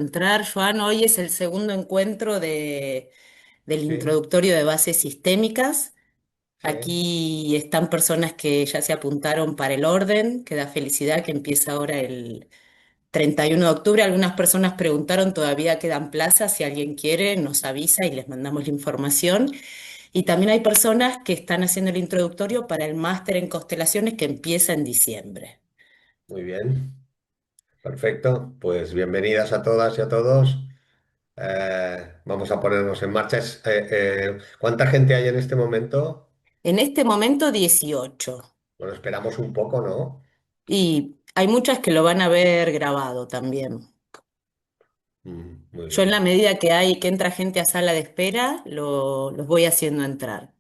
Entrar, Joan, hoy es el segundo encuentro del Sí, introductorio de bases sistémicas. sí, Aquí están personas que ya se apuntaron para el orden, que da felicidad que empieza ahora el 31 de octubre. Algunas personas preguntaron, todavía quedan plazas, si alguien quiere nos avisa y les mandamos la información. Y también hay personas que están haciendo el introductorio para el máster en constelaciones que empieza en diciembre. muy bien, perfecto. Pues bienvenidas a todas y a todos. Vamos a ponernos en marcha. ¿Cuánta gente hay en este momento? En este momento 18. Bueno, esperamos un poco, ¿no? Y hay muchas que lo van a ver grabado también. Muy Yo en la bien, medida que entra gente a sala de espera, los voy haciendo entrar.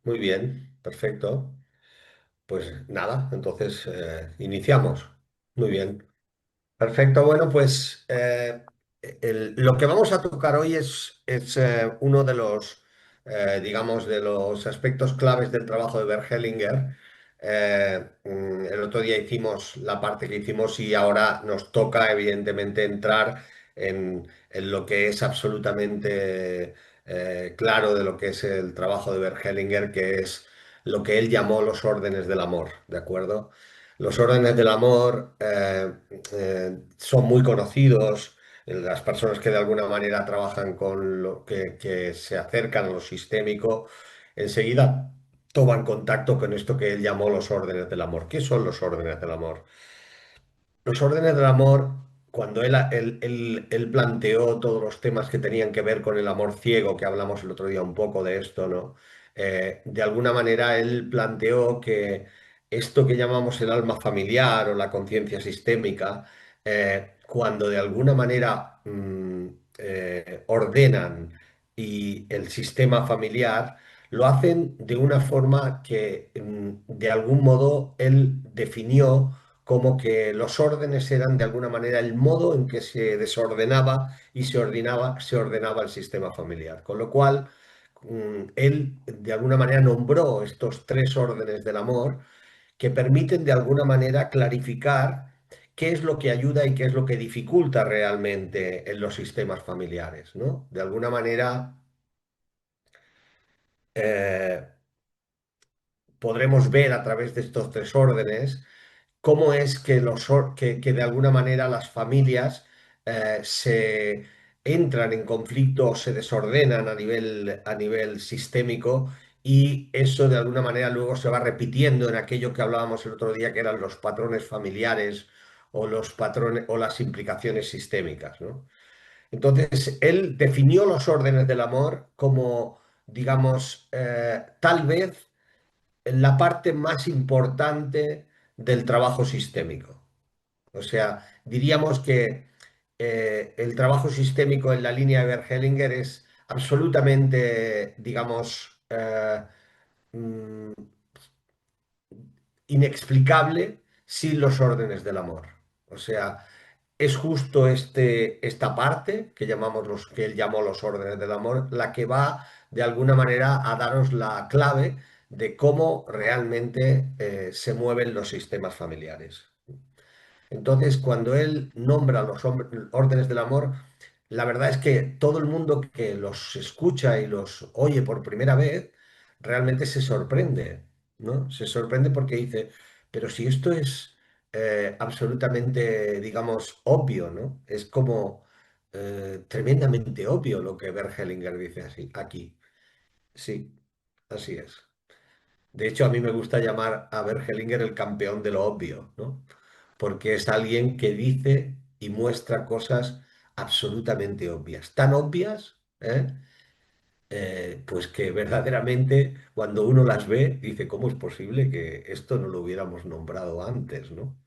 muy bien, perfecto. Pues nada, entonces iniciamos. Muy bien. Perfecto, bueno, pues lo que vamos a tocar hoy es uno de los, digamos, de los aspectos claves del trabajo de Bert Hellinger. El otro día hicimos la parte que hicimos y ahora nos toca, evidentemente, entrar en lo que es absolutamente claro de lo que es el trabajo de Bert Hellinger, que es lo que él llamó los órdenes del amor, ¿de acuerdo? Los órdenes del amor son muy conocidos. Las personas que de alguna manera trabajan con lo que se acercan a lo sistémico, enseguida toman contacto con esto que él llamó los órdenes del amor. ¿Qué son los órdenes del amor? Los órdenes del amor, cuando él planteó todos los temas que tenían que ver con el amor ciego, que hablamos el otro día un poco de esto, ¿no? De alguna manera él planteó que esto que llamamos el alma familiar o la conciencia sistémica, cuando de alguna manera ordenan y el sistema familiar, lo hacen de una forma que de algún modo él definió como que los órdenes eran de alguna manera el modo en que se desordenaba y se ordenaba el sistema familiar. Con lo cual, él de alguna manera nombró estos tres órdenes del amor que permiten de alguna manera clarificar qué es lo que ayuda y qué es lo que dificulta realmente en los sistemas familiares, ¿no? De alguna manera, eh, podremos ver a través de estos tres órdenes cómo es que, que de alguna manera las familias se entran en conflicto o se desordenan a nivel sistémico y eso de alguna manera luego se va repitiendo en aquello que hablábamos el otro día, que eran los patrones familiares o los patrones o las implicaciones sistémicas, ¿no? Entonces, él definió los órdenes del amor como, digamos, tal vez la parte más importante del trabajo sistémico. O sea, diríamos que el trabajo sistémico en la línea de Bergelinger es absolutamente, digamos, mm, inexplicable sin los órdenes del amor. O sea, es justo esta parte que llamamos que él llamó los órdenes del amor, la que va de alguna manera a daros la clave de cómo realmente se mueven los sistemas familiares. Entonces, cuando él nombra los órdenes del amor, la verdad es que todo el mundo que los escucha y los oye por primera vez realmente se sorprende, ¿no? Se sorprende porque dice, pero si esto es absolutamente, digamos, obvio, ¿no? Es como tremendamente obvio lo que Bert Hellinger dice así, aquí. Sí, así es. De hecho, a mí me gusta llamar a Bert Hellinger el campeón de lo obvio, ¿no? Porque es alguien que dice y muestra cosas absolutamente obvias, tan obvias, pues que verdaderamente cuando uno las ve dice, ¿cómo es posible que esto no lo hubiéramos nombrado antes, ¿no?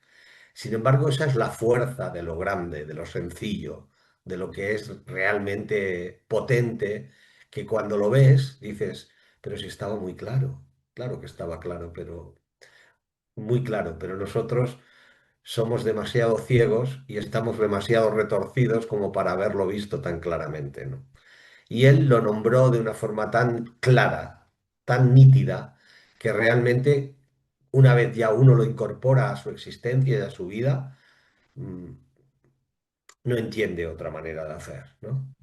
Sin embargo, esa es la fuerza de lo grande, de lo sencillo, de lo que es realmente potente, que cuando lo ves dices, pero si estaba muy claro, claro que estaba claro, pero muy claro, pero nosotros somos demasiado ciegos y estamos demasiado retorcidos como para haberlo visto tan claramente, ¿no? Y él lo nombró de una forma tan clara, tan nítida, que realmente una vez ya uno lo incorpora a su existencia y a su vida, mm, no entiende otra manera de hacer, ¿no?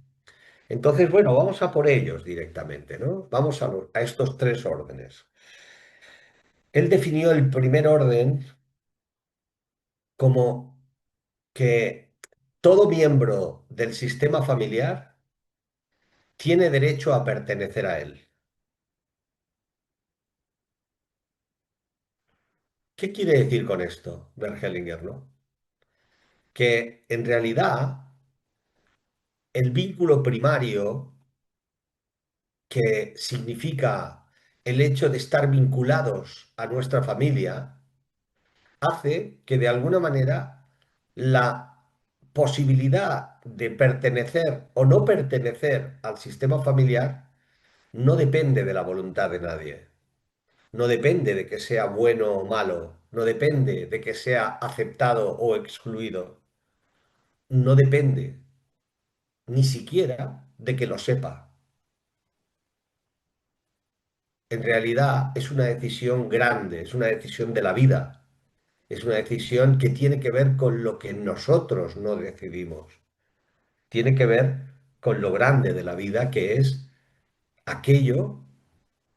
Entonces, bueno, vamos a por ellos directamente, ¿no? Vamos a estos tres órdenes. Él definió el primer orden como que todo miembro del sistema familiar tiene derecho a pertenecer a él. ¿Qué quiere decir con esto, Bergelinger, no? Que en realidad el vínculo primario, que significa el hecho de estar vinculados a nuestra familia, hace que de alguna manera la posibilidad de pertenecer o no pertenecer al sistema familiar no depende de la voluntad de nadie, no depende de que sea bueno o malo, no depende de que sea aceptado o excluido, no depende ni siquiera de que lo sepa. En realidad es una decisión grande, es una decisión de la vida, es una decisión que tiene que ver con lo que nosotros no decidimos. Tiene que ver con lo grande de la vida, que es aquello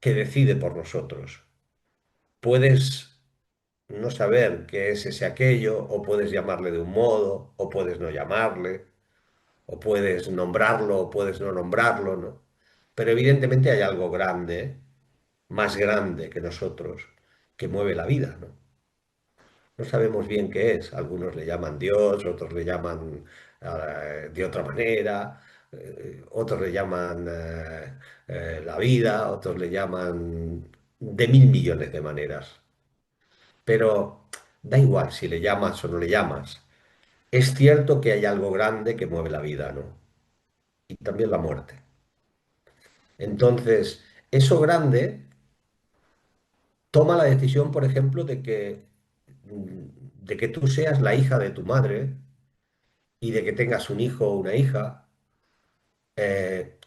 que decide por nosotros. Puedes no saber qué es ese aquello, o puedes llamarle de un modo, o puedes no llamarle, o puedes nombrarlo, o puedes no nombrarlo, ¿no? Pero evidentemente hay algo grande, más grande que nosotros, que mueve la vida, ¿no? No sabemos bien qué es. Algunos le llaman Dios, otros le llaman de otra manera, otros le llaman la vida, otros le llaman de mil millones de maneras. Pero da igual si le llamas o no le llamas. Es cierto que hay algo grande que mueve la vida, ¿no? Y también la muerte. Entonces, eso grande toma la decisión, por ejemplo, de que tú seas la hija de tu madre y de que tengas un hijo o una hija.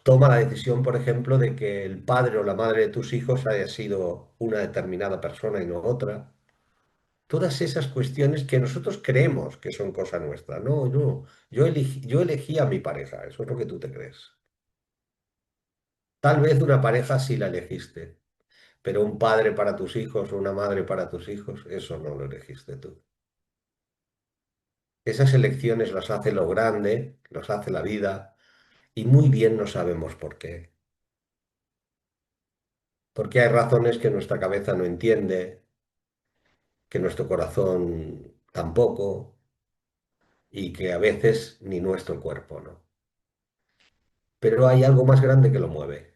Toma la decisión, por ejemplo, de que el padre o la madre de tus hijos haya sido una determinada persona y no otra. Todas esas cuestiones que nosotros creemos que son cosa nuestra. No, no. Yo elegí a mi pareja, eso es lo que tú te crees. Tal vez una pareja sí la elegiste, pero un padre para tus hijos o una madre para tus hijos, eso no lo elegiste tú. Esas elecciones las hace lo grande, las hace la vida, y muy bien no sabemos por qué. Porque hay razones que nuestra cabeza no entiende, que nuestro corazón tampoco, y que a veces ni nuestro cuerpo, ¿no? Pero hay algo más grande que lo mueve.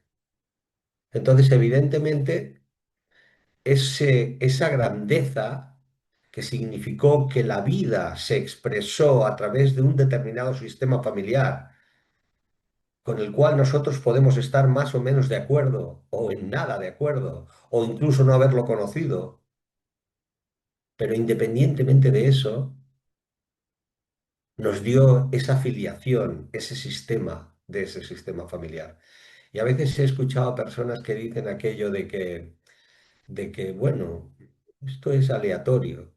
Entonces, evidentemente, esa grandeza que significó que la vida se expresó a través de un determinado sistema familiar, con el cual nosotros podemos estar más o menos de acuerdo, o en nada de acuerdo, o incluso no haberlo conocido, pero independientemente de eso, nos dio esa filiación, ese sistema de ese sistema familiar. Y a veces he escuchado a personas que dicen aquello de que, bueno, esto es aleatorio.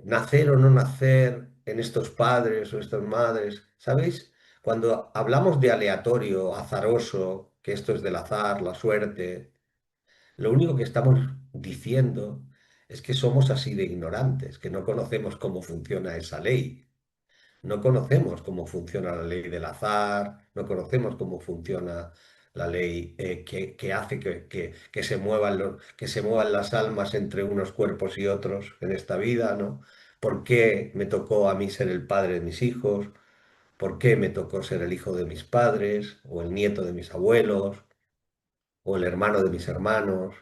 Nacer o no nacer en estos padres o estas madres, ¿sabéis? Cuando hablamos de aleatorio, azaroso, que esto es del azar, la suerte, lo único que estamos diciendo es que somos así de ignorantes, que no conocemos cómo funciona esa ley. No conocemos cómo funciona la ley del azar, no conocemos cómo funciona la ley que hace que se muevan que se muevan las almas entre unos cuerpos y otros en esta vida, ¿no? ¿Por qué me tocó a mí ser el padre de mis hijos? ¿Por qué me tocó ser el hijo de mis padres o el nieto de mis abuelos o el hermano de mis hermanos?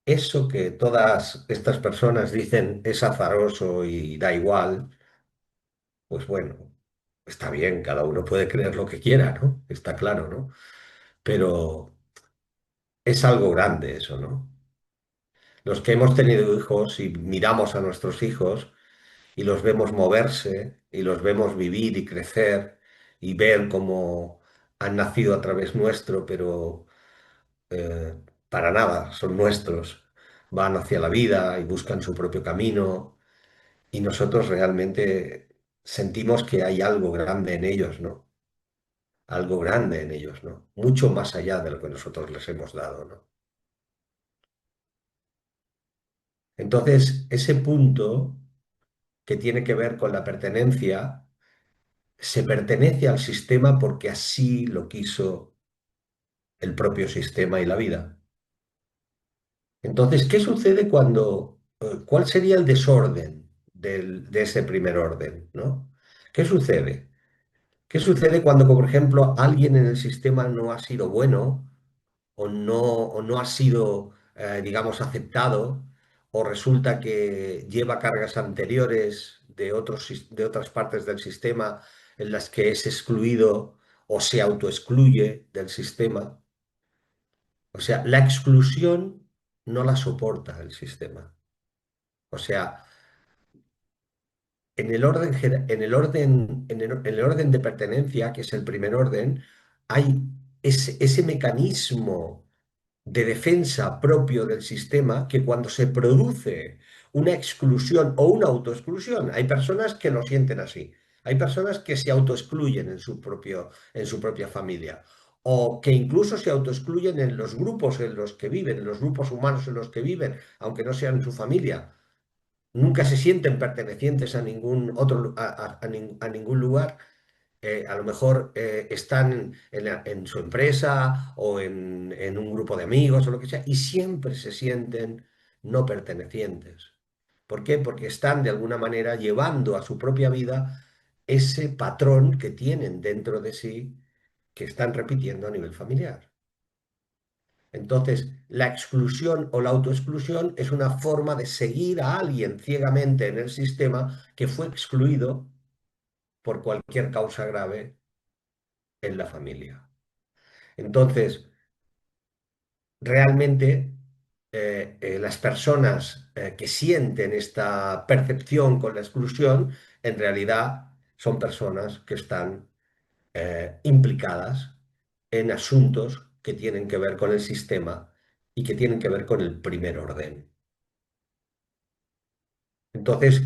Eso que todas estas personas dicen es azaroso y da igual. Pues bueno, está bien, cada uno puede creer lo que quiera, ¿no? Está claro, ¿no? Pero es algo grande eso, ¿no? Los que hemos tenido hijos y miramos a nuestros hijos y los vemos moverse y los vemos vivir y crecer y ver cómo han nacido a través nuestro, pero eh, para nada son nuestros, van hacia la vida y buscan su propio camino y nosotros realmente sentimos que hay algo grande en ellos, ¿no? Algo grande en ellos, ¿no? Mucho más allá de lo que nosotros les hemos dado, ¿no? Entonces, ese punto que tiene que ver con la pertenencia, se pertenece al sistema porque así lo quiso el propio sistema y la vida. Entonces, ¿qué sucede cuál sería el desorden de ese primer orden, ¿no? ¿Qué sucede? ¿Qué sucede cuando, por ejemplo, alguien en el sistema no ha sido bueno o no ha sido, digamos, aceptado, o resulta que lleva cargas anteriores de otras partes del sistema en las que es excluido o se autoexcluye del sistema? O sea, la exclusión no la soporta el sistema. O sea, en el orden de pertenencia, que es el primer orden, hay ese mecanismo de defensa propio del sistema que cuando se produce una exclusión o una autoexclusión, hay personas que lo sienten así, hay personas que se autoexcluyen en su propia familia o que incluso se autoexcluyen en los grupos en los que viven, en los grupos humanos en los que viven, aunque no sean su familia. Nunca se sienten pertenecientes a ningún otro, a ningún lugar. A lo mejor están en su empresa o en un grupo de amigos o lo que sea, y siempre se sienten no pertenecientes. ¿Por qué? Porque están de alguna manera llevando a su propia vida ese patrón que tienen dentro de sí, que están repitiendo a nivel familiar. Entonces, la exclusión o la autoexclusión es una forma de seguir a alguien ciegamente en el sistema que fue excluido por cualquier causa grave en la familia. Entonces, realmente las personas que sienten esta percepción con la exclusión, en realidad son personas que están implicadas en asuntos que tienen que ver con el sistema y que tienen que ver con el primer orden. Entonces,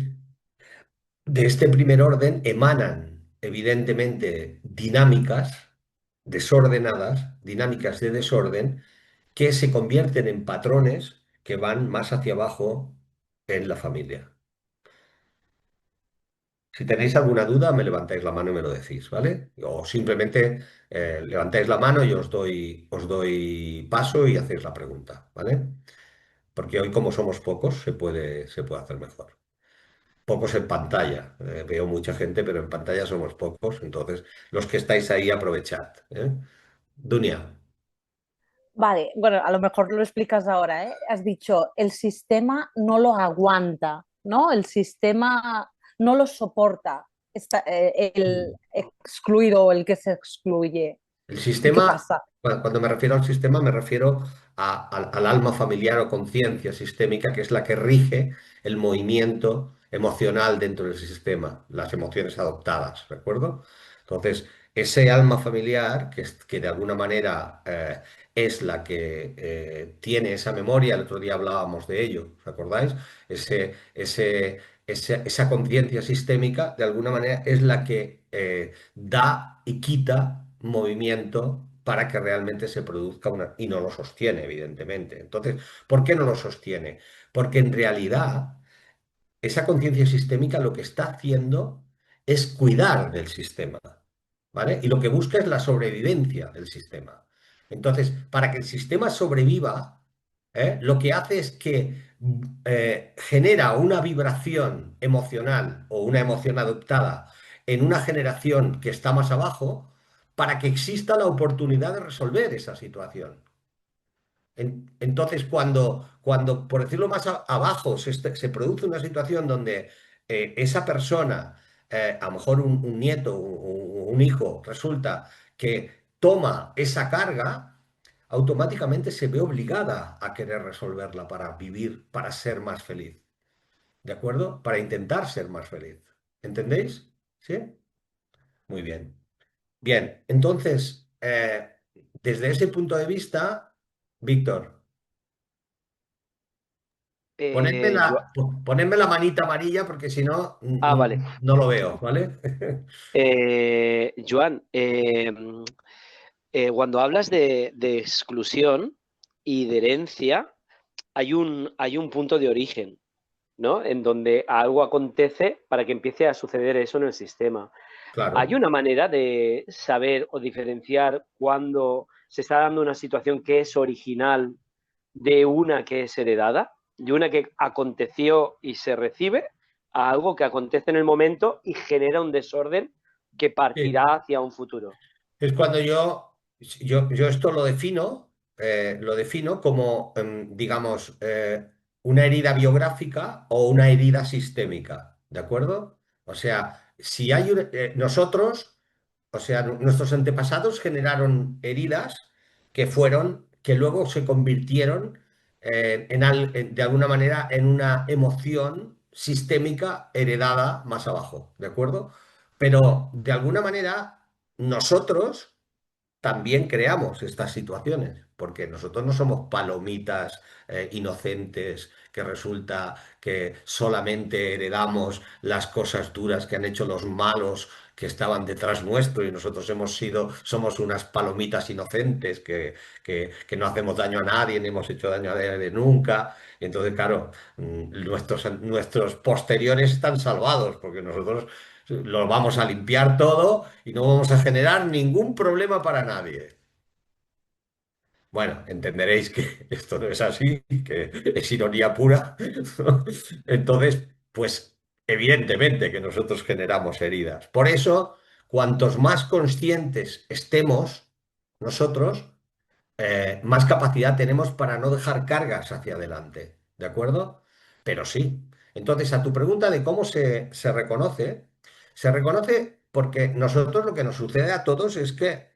de este primer orden emanan, evidentemente, dinámicas desordenadas, dinámicas de desorden, que se convierten en patrones que van más hacia abajo en la familia. Si tenéis alguna duda, me levantáis la mano y me lo decís, ¿vale? O simplemente levantáis la mano y os doy paso y hacéis la pregunta, ¿vale? Porque hoy, como somos pocos, se puede hacer mejor. Pocos en pantalla. Veo mucha gente, pero en pantalla somos pocos. Entonces, los que estáis ahí, aprovechad. ¿Eh? Dunia, Vale, bueno, a lo mejor lo explicas ahora, ¿eh? Has dicho, el sistema no lo aguanta, ¿no? El sistema no lo soporta, el excluido o el que se excluye. el ¿Y qué sistema, pasa? cuando me refiero al sistema, me refiero al alma familiar o conciencia sistémica, que es la que rige el movimiento emocional dentro del sistema, las emociones adoptadas, ¿de acuerdo? Entonces, ese alma familiar, que de alguna manera es la que tiene esa memoria, el otro día hablábamos de ello, ¿os acordáis? Esa conciencia sistémica, de alguna manera, es la que da y quita movimiento para que realmente se produzca una... Y no lo sostiene, evidentemente. Entonces, ¿por qué no lo sostiene? Porque en realidad esa conciencia sistémica lo que está haciendo es cuidar del sistema, ¿vale? Y lo que busca es la sobrevivencia del sistema. Entonces, para que el sistema sobreviva, lo que hace es que genera una vibración emocional o una emoción adoptada en una generación que está más abajo para que exista la oportunidad de resolver esa situación. Entonces, por decirlo más abajo, se produce una situación donde esa persona, a lo mejor un nieto, un hijo, resulta que toma esa carga, automáticamente se ve obligada a querer resolverla para vivir, para ser más feliz. ¿De acuerdo? Para intentar ser más feliz. ¿Entendéis? ¿Sí? Muy bien. Bien, entonces, desde ese punto de vista, Víctor. Jo- Ponedme la manita amarilla porque si no, vale. no lo veo, ¿vale? Joan, cuando hablas de exclusión y de herencia, hay un punto de origen, ¿no? En donde algo acontece para que empiece a suceder eso en el sistema. ¿Hay Claro. una manera de saber o diferenciar cuando se está dando una situación que es original de una que es heredada? De una que aconteció y se recibe a algo que acontece en el momento y genera un desorden que Sí. partirá hacia un futuro. Es cuando yo esto lo defino como, digamos, una herida biográfica o una herida sistémica, ¿de acuerdo? O sea, si hay nosotros, o sea, nuestros antepasados generaron heridas que luego se convirtieron de alguna manera en una emoción sistémica heredada más abajo, ¿de acuerdo? Pero de alguna manera nosotros también creamos estas situaciones, porque nosotros no somos palomitas inocentes que resulta que solamente heredamos las cosas duras que han hecho los malos que estaban detrás nuestro y nosotros somos unas palomitas inocentes que no hacemos daño a nadie ni hemos hecho daño a nadie nunca. Y entonces, claro, nuestros posteriores están salvados porque nosotros lo vamos a limpiar todo y no vamos a generar ningún problema para nadie. Bueno, entenderéis que esto no es así, que es ironía pura. Entonces, pues evidentemente que nosotros generamos heridas. Por eso, cuantos más conscientes estemos nosotros, más capacidad tenemos para no dejar cargas hacia adelante. ¿De acuerdo? Pero sí. Entonces, a tu pregunta de cómo se reconoce porque nosotros lo que nos sucede a todos es que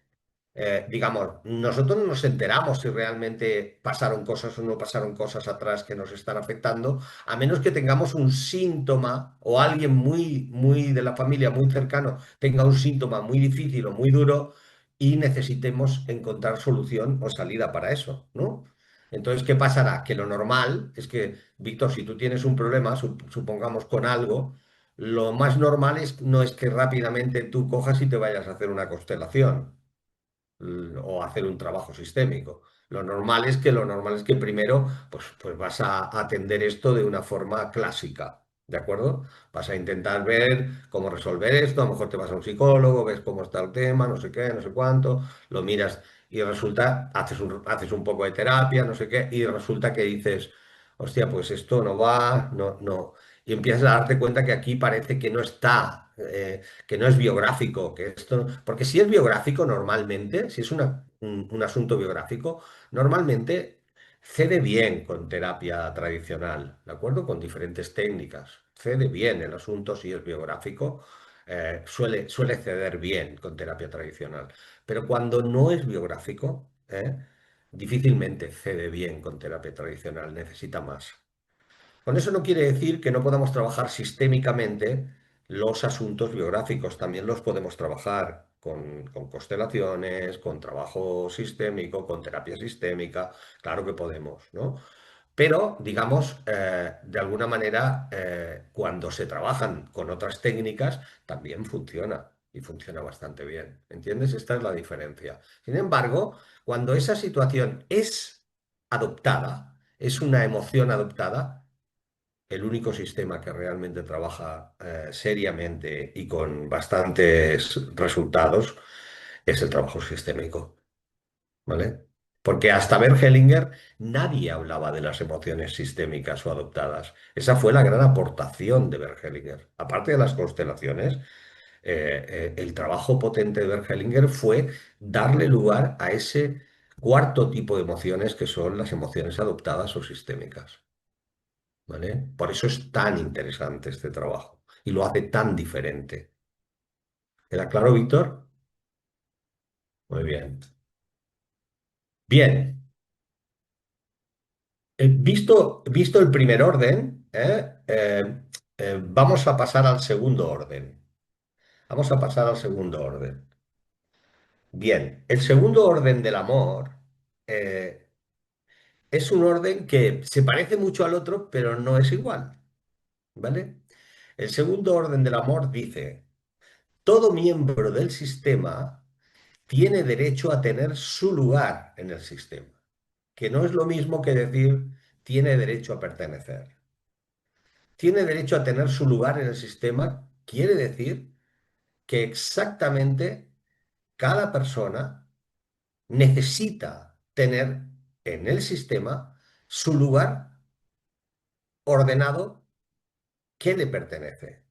digamos, nosotros no nos enteramos si realmente pasaron cosas o no pasaron cosas atrás que nos están afectando, a menos que tengamos un síntoma o alguien muy de la familia, muy cercano, tenga un síntoma muy difícil o muy duro y necesitemos encontrar solución o salida para eso, ¿no? Entonces, ¿qué pasará? Que lo normal es que, Víctor, si tú tienes un problema, supongamos con algo, lo más normal no es que rápidamente tú cojas y te vayas a hacer una constelación o hacer un trabajo sistémico. Lo normal es que primero pues vas a atender esto de una forma clásica, ¿de acuerdo? Vas a intentar ver cómo resolver esto, a lo mejor te vas a un psicólogo, ves cómo está el tema, no sé qué, no sé cuánto, lo miras y resulta, haces un poco de terapia, no sé qué, y resulta que dices, hostia, pues esto no va, no. Y empiezas a darte cuenta que aquí parece que no está, que no es biográfico, que esto, porque si es biográfico normalmente, si es un asunto biográfico, normalmente cede bien con terapia tradicional, ¿de acuerdo? Con diferentes técnicas. Cede bien el asunto si es biográfico, suele ceder bien con terapia tradicional. Pero cuando no es biográfico, difícilmente cede bien con terapia tradicional, necesita más. Con eso no quiere decir que no podamos trabajar sistémicamente los asuntos biográficos. También los podemos trabajar con constelaciones, con trabajo sistémico, con terapia sistémica. Claro que podemos, ¿no? Pero, digamos, de alguna manera, cuando se trabajan con otras técnicas, también funciona y funciona bastante bien. ¿Entiendes? Esta es la diferencia. Sin embargo, cuando esa situación es adoptada, es una emoción adoptada, el único sistema que realmente trabaja seriamente y con bastantes resultados es el trabajo sistémico, ¿vale? Porque hasta Bert Hellinger nadie hablaba de las emociones sistémicas o adoptadas. Esa fue la gran aportación de Bert Hellinger. Aparte de las constelaciones, el trabajo potente de Bert Hellinger fue darle lugar a ese cuarto tipo de emociones que son las emociones adoptadas o sistémicas. ¿Vale? Por eso es tan interesante este trabajo y lo hace tan diferente. ¿Queda claro, Víctor? Muy bien. Bien, visto el primer orden, vamos a pasar al segundo orden. Vamos a pasar al segundo orden. Bien, el segundo orden del amor eh, es un orden que se parece mucho al otro, pero no es igual, ¿vale? El segundo orden del amor dice, todo miembro del sistema tiene derecho a tener su lugar en el sistema, que no es lo mismo que decir tiene derecho a pertenecer. Tiene derecho a tener su lugar en el sistema quiere decir que exactamente cada persona necesita tener en el sistema su lugar ordenado que le pertenece.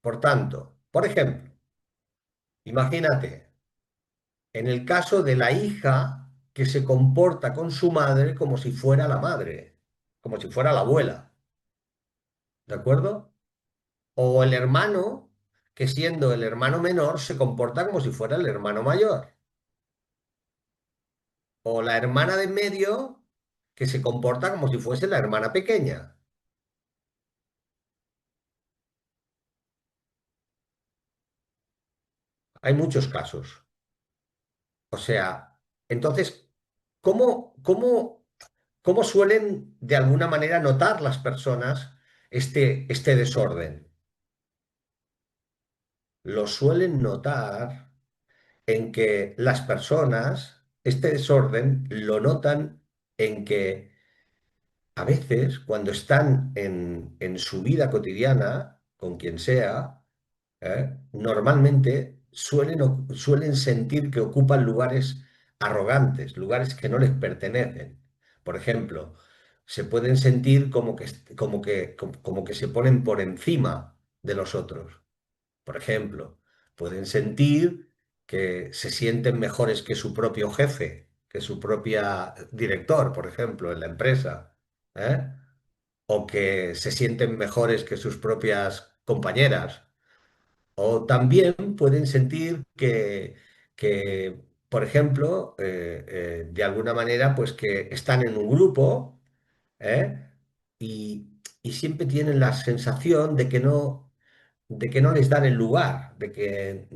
Por tanto, por ejemplo, imagínate, en el caso de la hija que se comporta con su madre como si fuera la madre, como si fuera la abuela, ¿de acuerdo? O el hermano que siendo el hermano menor se comporta como si fuera el hermano mayor. O la hermana de en medio que se comporta como si fuese la hermana pequeña. Hay muchos casos. O sea, entonces, ¿cómo suelen de alguna manera notar las personas este desorden? Lo suelen notar en que las personas, este desorden, lo notan en que a veces cuando están en su vida cotidiana, con quien sea, normalmente suelen sentir que ocupan lugares arrogantes, lugares que no les pertenecen. Por ejemplo, se pueden sentir como que se ponen por encima de los otros. Por ejemplo, pueden sentir que se sienten mejores que su propio jefe, que su propia director, por ejemplo, en la empresa, ¿eh? O que se sienten mejores que sus propias compañeras. O también pueden sentir que, por ejemplo, de alguna manera, pues que están en un grupo, ¿eh? Y, y siempre tienen la sensación de que no les dan el lugar, de que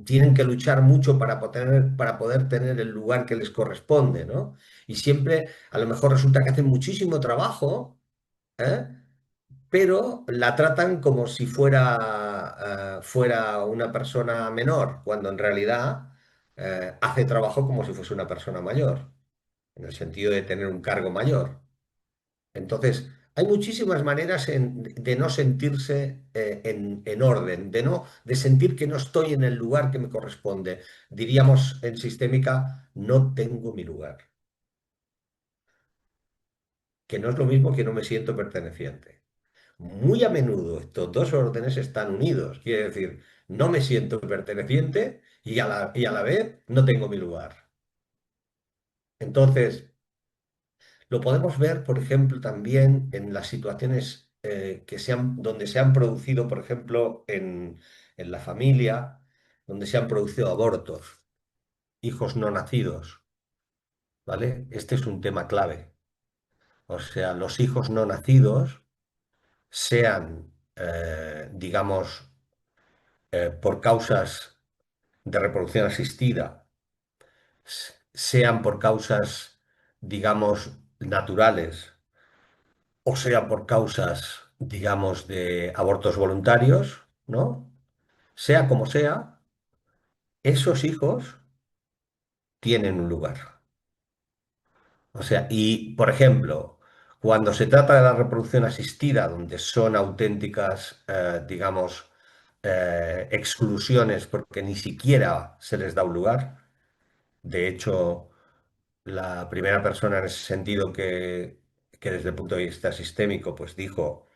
tienen que luchar mucho para poder tener el lugar que les corresponde, ¿no? Y siempre, a lo mejor resulta que hacen muchísimo trabajo, ¿eh? Pero la tratan como si fuera una persona menor, cuando en realidad hace trabajo como si fuese una persona mayor, en el sentido de tener un cargo mayor. Entonces, hay muchísimas maneras de no sentirse en orden, de sentir que no estoy en el lugar que me corresponde. Diríamos en sistémica, no tengo mi lugar, que no es lo mismo que no me siento perteneciente. Muy a menudo estos dos órdenes están unidos. Quiere decir, no me siento perteneciente y a la vez no tengo mi lugar. Entonces, lo podemos ver, por ejemplo, también en las situaciones donde se han producido, por ejemplo, en la familia, donde se han producido abortos, hijos no nacidos, ¿vale? Este es un tema clave. O sea, los hijos no nacidos sean, digamos, por causas de reproducción asistida, sean por causas, digamos, naturales, o sea por causas, digamos, de abortos voluntarios, ¿no? Sea como sea, esos hijos tienen un lugar. O sea, y por ejemplo, cuando se trata de la reproducción asistida, donde son auténticas, digamos, exclusiones porque ni siquiera se les da un lugar, de hecho, la primera persona en ese sentido que desde el punto de vista sistémico, pues dijo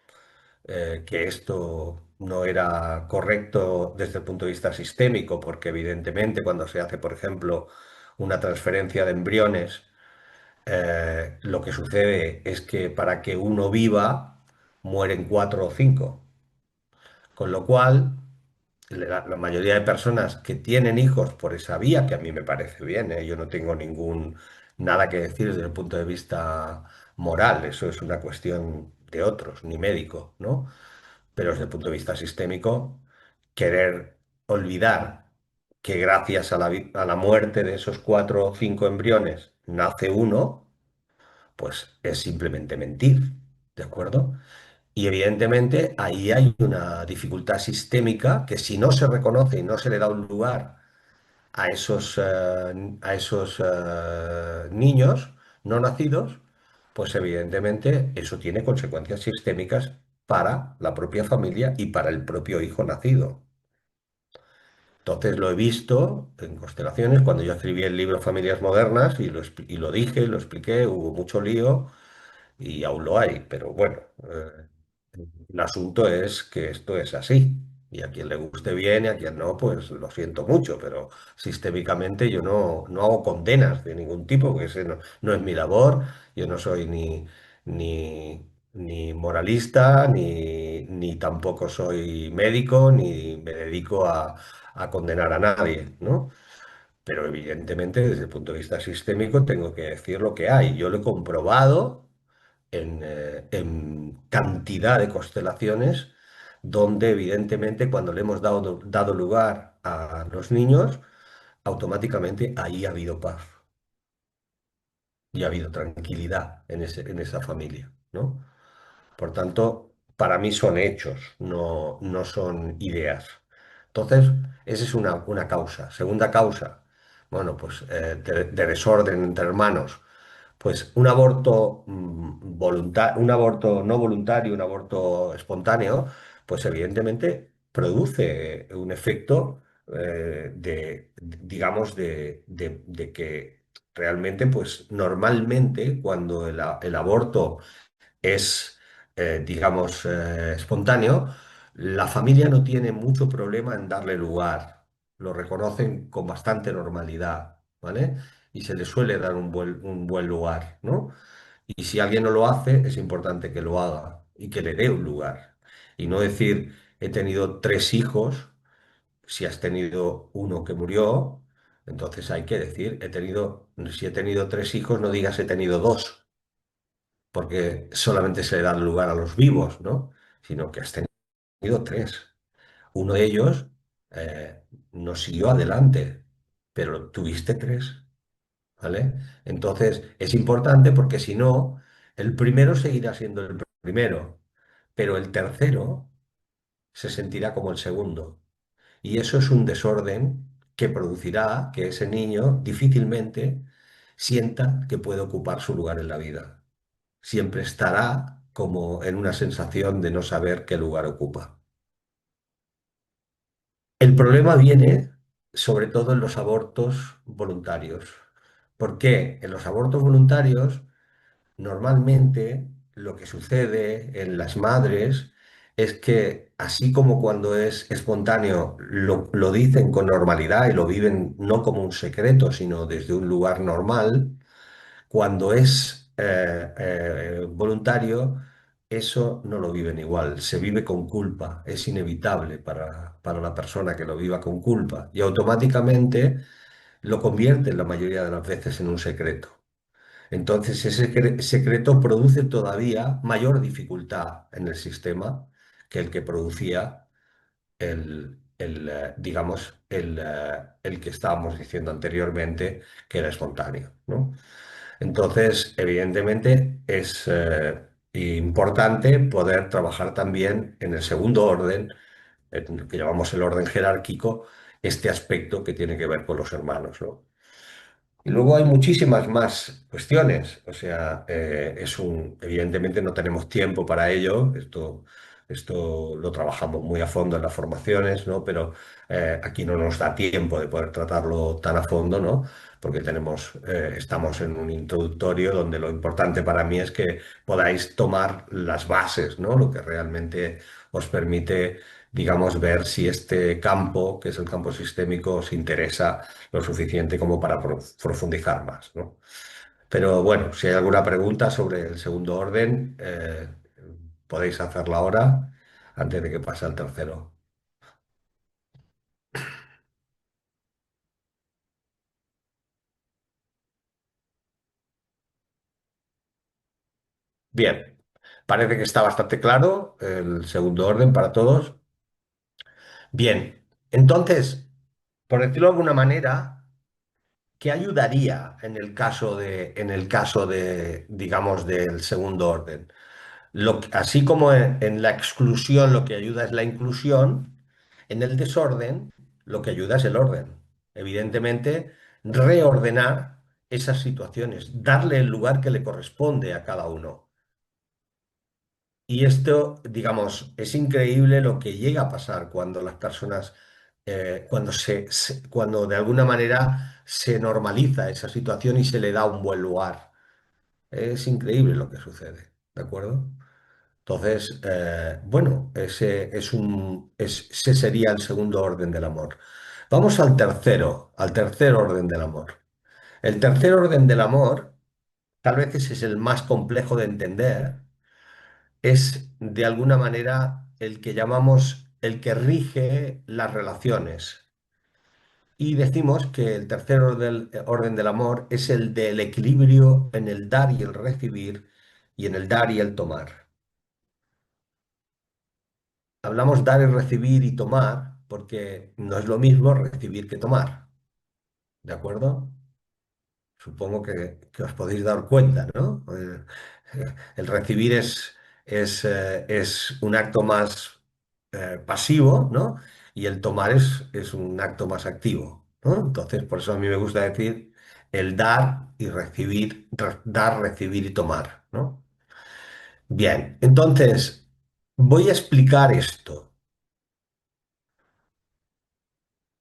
que esto no era correcto desde el punto de vista sistémico, porque evidentemente cuando se hace, por ejemplo, una transferencia de embriones, lo que sucede es que para que uno viva, mueren cuatro o cinco. Con lo cual, la mayoría de personas que tienen hijos por esa vía, que a mí me parece bien, yo no tengo nada que decir desde el punto de vista moral, eso es una cuestión de otros, ni médico, ¿no? Pero desde el punto de vista sistémico, querer olvidar que gracias a la muerte de esos cuatro o cinco embriones nace uno, pues es simplemente mentir, ¿de acuerdo? Y evidentemente ahí hay una dificultad sistémica que si no se reconoce y no se le da un lugar a esos niños no nacidos, pues evidentemente eso tiene consecuencias sistémicas para la propia familia y para el propio hijo nacido. Entonces lo he visto en constelaciones cuando yo escribí el libro Familias Modernas y lo dije, lo expliqué, hubo mucho lío y aún lo hay, pero bueno, el asunto es que esto es así. Y a quien le guste bien y a quien no, pues lo siento mucho, pero sistémicamente yo no hago condenas de ningún tipo, porque ese no es mi labor. Yo no soy ni moralista, ni tampoco soy médico, ni me dedico a condenar a nadie, ¿no? Pero evidentemente, desde el punto de vista sistémico, tengo que decir lo que hay. Yo lo he comprobado en cantidad de constelaciones donde evidentemente cuando le hemos dado lugar a los niños, automáticamente ahí ha habido paz y ha habido tranquilidad en esa familia, ¿no? Por tanto, para mí son hechos, no son ideas. Entonces, esa es una causa. Segunda causa, bueno, pues de desorden entre hermanos. Pues un aborto no voluntario, un aborto espontáneo, pues evidentemente produce un efecto digamos, de que realmente, pues normalmente cuando el aborto es, digamos, espontáneo, la familia no tiene mucho problema en darle lugar. Lo reconocen con bastante normalidad, ¿vale? Y se le suele dar un buen lugar, ¿no? Y si alguien no lo hace, es importante que lo haga y que le dé un lugar. Y no decir, he tenido 3 hijos, si has tenido uno que murió, entonces hay que decir, si he tenido 3 hijos, no digas he tenido dos, porque solamente se le da lugar a los vivos, ¿no? Sino que has tenido 3. Uno de ellos no siguió adelante, pero tuviste 3, ¿vale? Entonces es importante porque si no, el primero seguirá siendo el primero, pero el tercero se sentirá como el segundo. Y eso es un desorden que producirá que ese niño difícilmente sienta que puede ocupar su lugar en la vida. Siempre estará como en una sensación de no saber qué lugar ocupa. El problema viene sobre todo en los abortos voluntarios. ¿Por qué? En los abortos voluntarios, normalmente lo que sucede en las madres es que, así como cuando es espontáneo, lo dicen con normalidad y lo viven no como un secreto, sino desde un lugar normal. Cuando es voluntario, eso no lo viven igual, se vive con culpa, es inevitable para la persona que lo viva con culpa y automáticamente lo convierte la mayoría de las veces en un secreto. Entonces ese secreto produce todavía mayor dificultad en el sistema que el que producía digamos, el que estábamos diciendo anteriormente, que era espontáneo, ¿no? Entonces, evidentemente, es importante poder trabajar también en el segundo orden, en lo que llamamos el orden jerárquico, este aspecto que tiene que ver con los hermanos, ¿no? Y luego hay muchísimas más cuestiones. O sea, evidentemente no tenemos tiempo para ello. Esto lo trabajamos muy a fondo en las formaciones, ¿no? Pero aquí no nos da tiempo de poder tratarlo tan a fondo, ¿no? Porque estamos en un introductorio donde lo importante para mí es que podáis tomar las bases, ¿no? Lo que realmente os permite, digamos, ver si este campo, que es el campo sistémico, os interesa lo suficiente como para profundizar más, ¿no? Pero bueno, si hay alguna pregunta sobre el segundo orden, podéis hacerla ahora, antes de que pase al tercero. Bien, parece que está bastante claro el segundo orden para todos. Bien, entonces, por decirlo de alguna manera, ¿qué ayudaría en el caso de, digamos, del segundo orden? Así como en la exclusión lo que ayuda es la inclusión, en el desorden lo que ayuda es el orden. Evidentemente, reordenar esas situaciones, darle el lugar que le corresponde a cada uno. Y esto, digamos, es increíble lo que llega a pasar cuando las personas, cuando de alguna manera se normaliza esa situación y se le da un buen lugar. Es increíble lo que sucede, ¿de acuerdo? Entonces, bueno, ese sería el segundo orden del amor. Vamos al tercer orden del amor. El tercer orden del amor, tal vez ese es el más complejo de entender, es de alguna manera el que llamamos el que rige las relaciones. Y decimos que el tercer orden del amor es el del equilibrio en el dar y el recibir y en el dar y el tomar. Hablamos dar y recibir y tomar porque no es lo mismo recibir que tomar, ¿de acuerdo? Supongo que os podéis dar cuenta, ¿no? El recibir es un acto más pasivo, ¿no? Y el tomar es un acto más activo, ¿no? Entonces, por eso a mí me gusta decir el dar y recibir, dar, recibir y tomar, ¿no? Bien, entonces voy a explicar esto.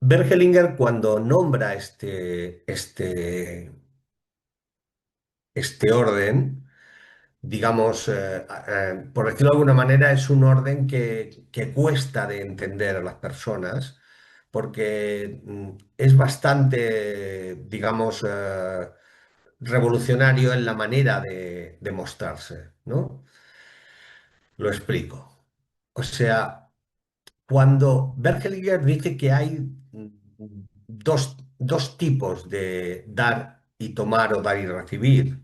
Bergelinger, cuando nombra este orden, digamos, por decirlo de alguna manera, es un orden que cuesta de entender a las personas porque es bastante, digamos, revolucionario en la manera de mostrarse, ¿no? Lo explico. O sea, cuando Bergelinger dice que hay dos tipos de dar y tomar o dar y recibir,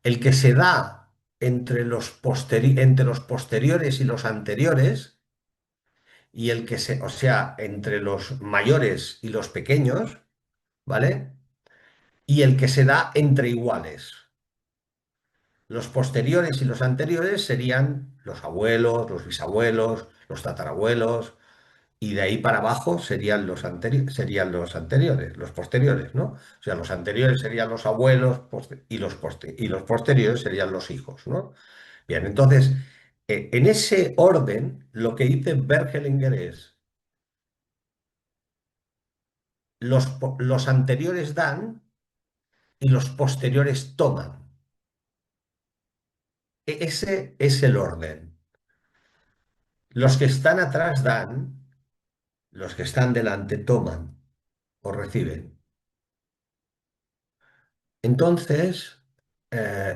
el que se da entre los posteriores y los anteriores, y el que o sea, entre los mayores y los pequeños, ¿vale? Y el que se da entre iguales. Los posteriores y los anteriores serían los abuelos, los bisabuelos, los tatarabuelos, y de ahí para abajo serían los anteriores, los posteriores, ¿no? O sea, los anteriores serían los abuelos y los posteriores serían los hijos, ¿no? Bien, entonces, en ese orden, lo que dice Bergelinger es, los anteriores dan y los posteriores toman. Ese es el orden. Los que están atrás dan, los que están delante toman o reciben. Entonces,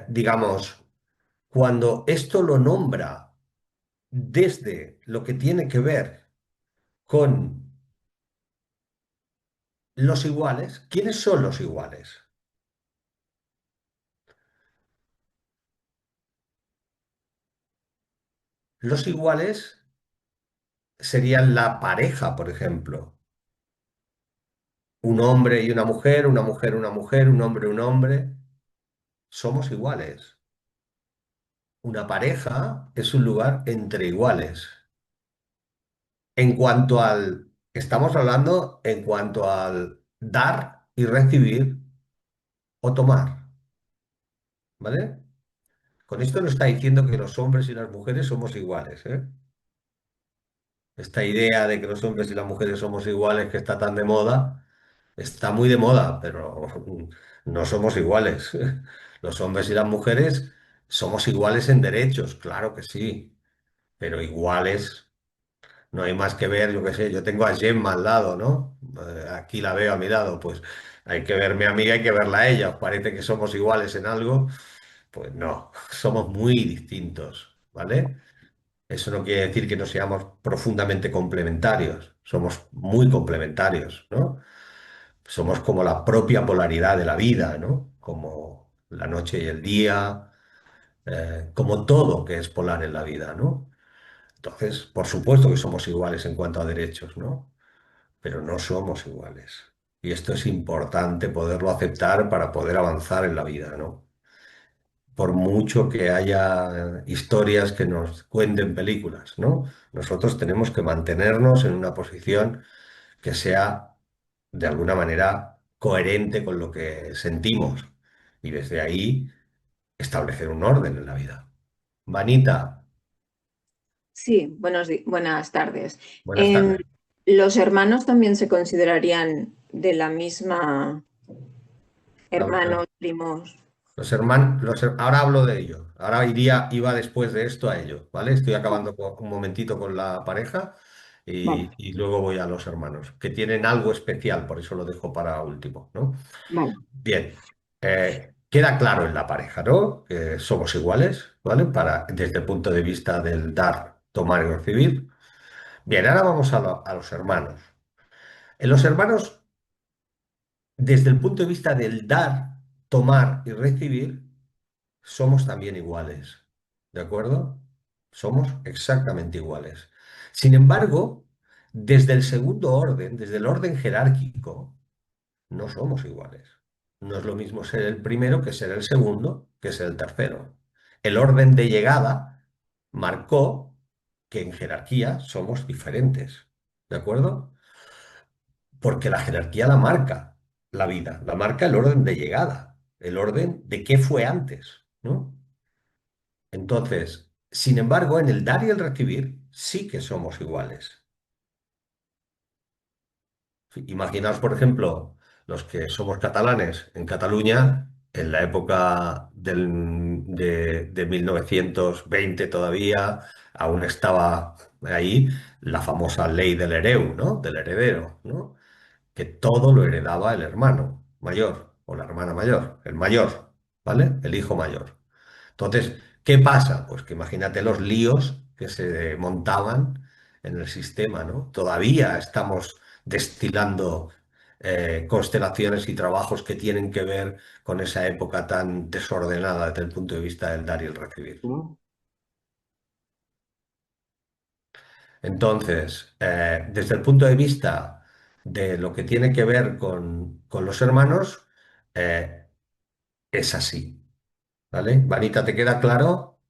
digamos, cuando esto lo nombra desde lo que tiene que ver con los iguales, ¿quiénes son los iguales? Los iguales serían la pareja, por ejemplo. Un hombre y una mujer, una mujer, una mujer, un hombre, un hombre. Somos iguales. Una pareja es un lugar entre iguales. En cuanto al, estamos hablando en cuanto al dar y recibir o tomar, ¿vale? Con esto no está diciendo que los hombres y las mujeres somos iguales, ¿eh? Esta idea de que los hombres y las mujeres somos iguales, que está tan de moda, está muy de moda, pero no somos iguales. Los hombres y las mujeres somos iguales en derechos, claro que sí, pero iguales. No hay más que ver, yo qué sé, yo tengo a Gemma al lado, ¿no? Aquí la veo a mi lado, pues hay que verme a mí, hay que verla a ella. ¿Os parece que somos iguales en algo? Pues no, somos muy distintos, ¿vale? Eso no quiere decir que no seamos profundamente complementarios, somos muy complementarios, ¿no? Somos como la propia polaridad de la vida, ¿no? Como la noche y el día, como todo que es polar en la vida, ¿no? Entonces, por supuesto que somos iguales en cuanto a derechos, ¿no? Pero no somos iguales. Y esto es importante poderlo aceptar para poder avanzar en la vida, ¿no? Por mucho que haya historias que nos cuenten películas, ¿no? Nosotros tenemos que mantenernos en una posición que sea de alguna manera coherente con lo que sentimos y desde ahí establecer un orden en la vida. Vanita, Sí, buenas tardes. buenas Em, tardes. ¿Los hermanos también se considerarían de la misma Vamos a ver. hermanos, primos? Los hermanos, ahora hablo de ello. Ahora iba después de esto a ello, ¿vale? Estoy Vale, acabando un momentito con la pareja vale, y luego voy a los hermanos, que tienen algo especial, por eso lo dejo para último, ¿no? vale. Bien, queda claro en la pareja, ¿no? Que somos iguales, ¿vale? Desde el punto de vista del dar, tomar y recibir. Bien, ahora vamos a los hermanos. En los hermanos, desde el punto de vista del dar, tomar y recibir, somos también iguales, ¿de acuerdo? Somos exactamente iguales. Sin embargo, desde el segundo orden, desde el orden jerárquico, no somos iguales. No es lo mismo ser el primero que ser el segundo, que ser el tercero. El orden de llegada marcó que en jerarquía somos diferentes, ¿de acuerdo? Porque la jerarquía la marca la vida, la marca el orden de llegada, el orden de qué fue antes, ¿no? Entonces, sin embargo, en el dar y el recibir sí que somos iguales. Imaginaos, por ejemplo, los que somos catalanes en Cataluña, en la época de 1920 todavía, aún estaba ahí la famosa ley del hereu, ¿no? Del heredero, ¿no? Que todo lo heredaba el hermano mayor o la hermana mayor, el mayor, ¿vale? El hijo mayor. Entonces, ¿qué pasa? Pues que imagínate los líos que se montaban en el sistema, ¿no? Todavía estamos destilando constelaciones y trabajos que tienen que ver con esa época tan desordenada desde el punto de vista del dar y el recibir. Mm. Entonces, desde el punto de vista de lo que tiene que ver con los hermanos, eh, es así, ¿vale? Vanita, ¿te queda claro?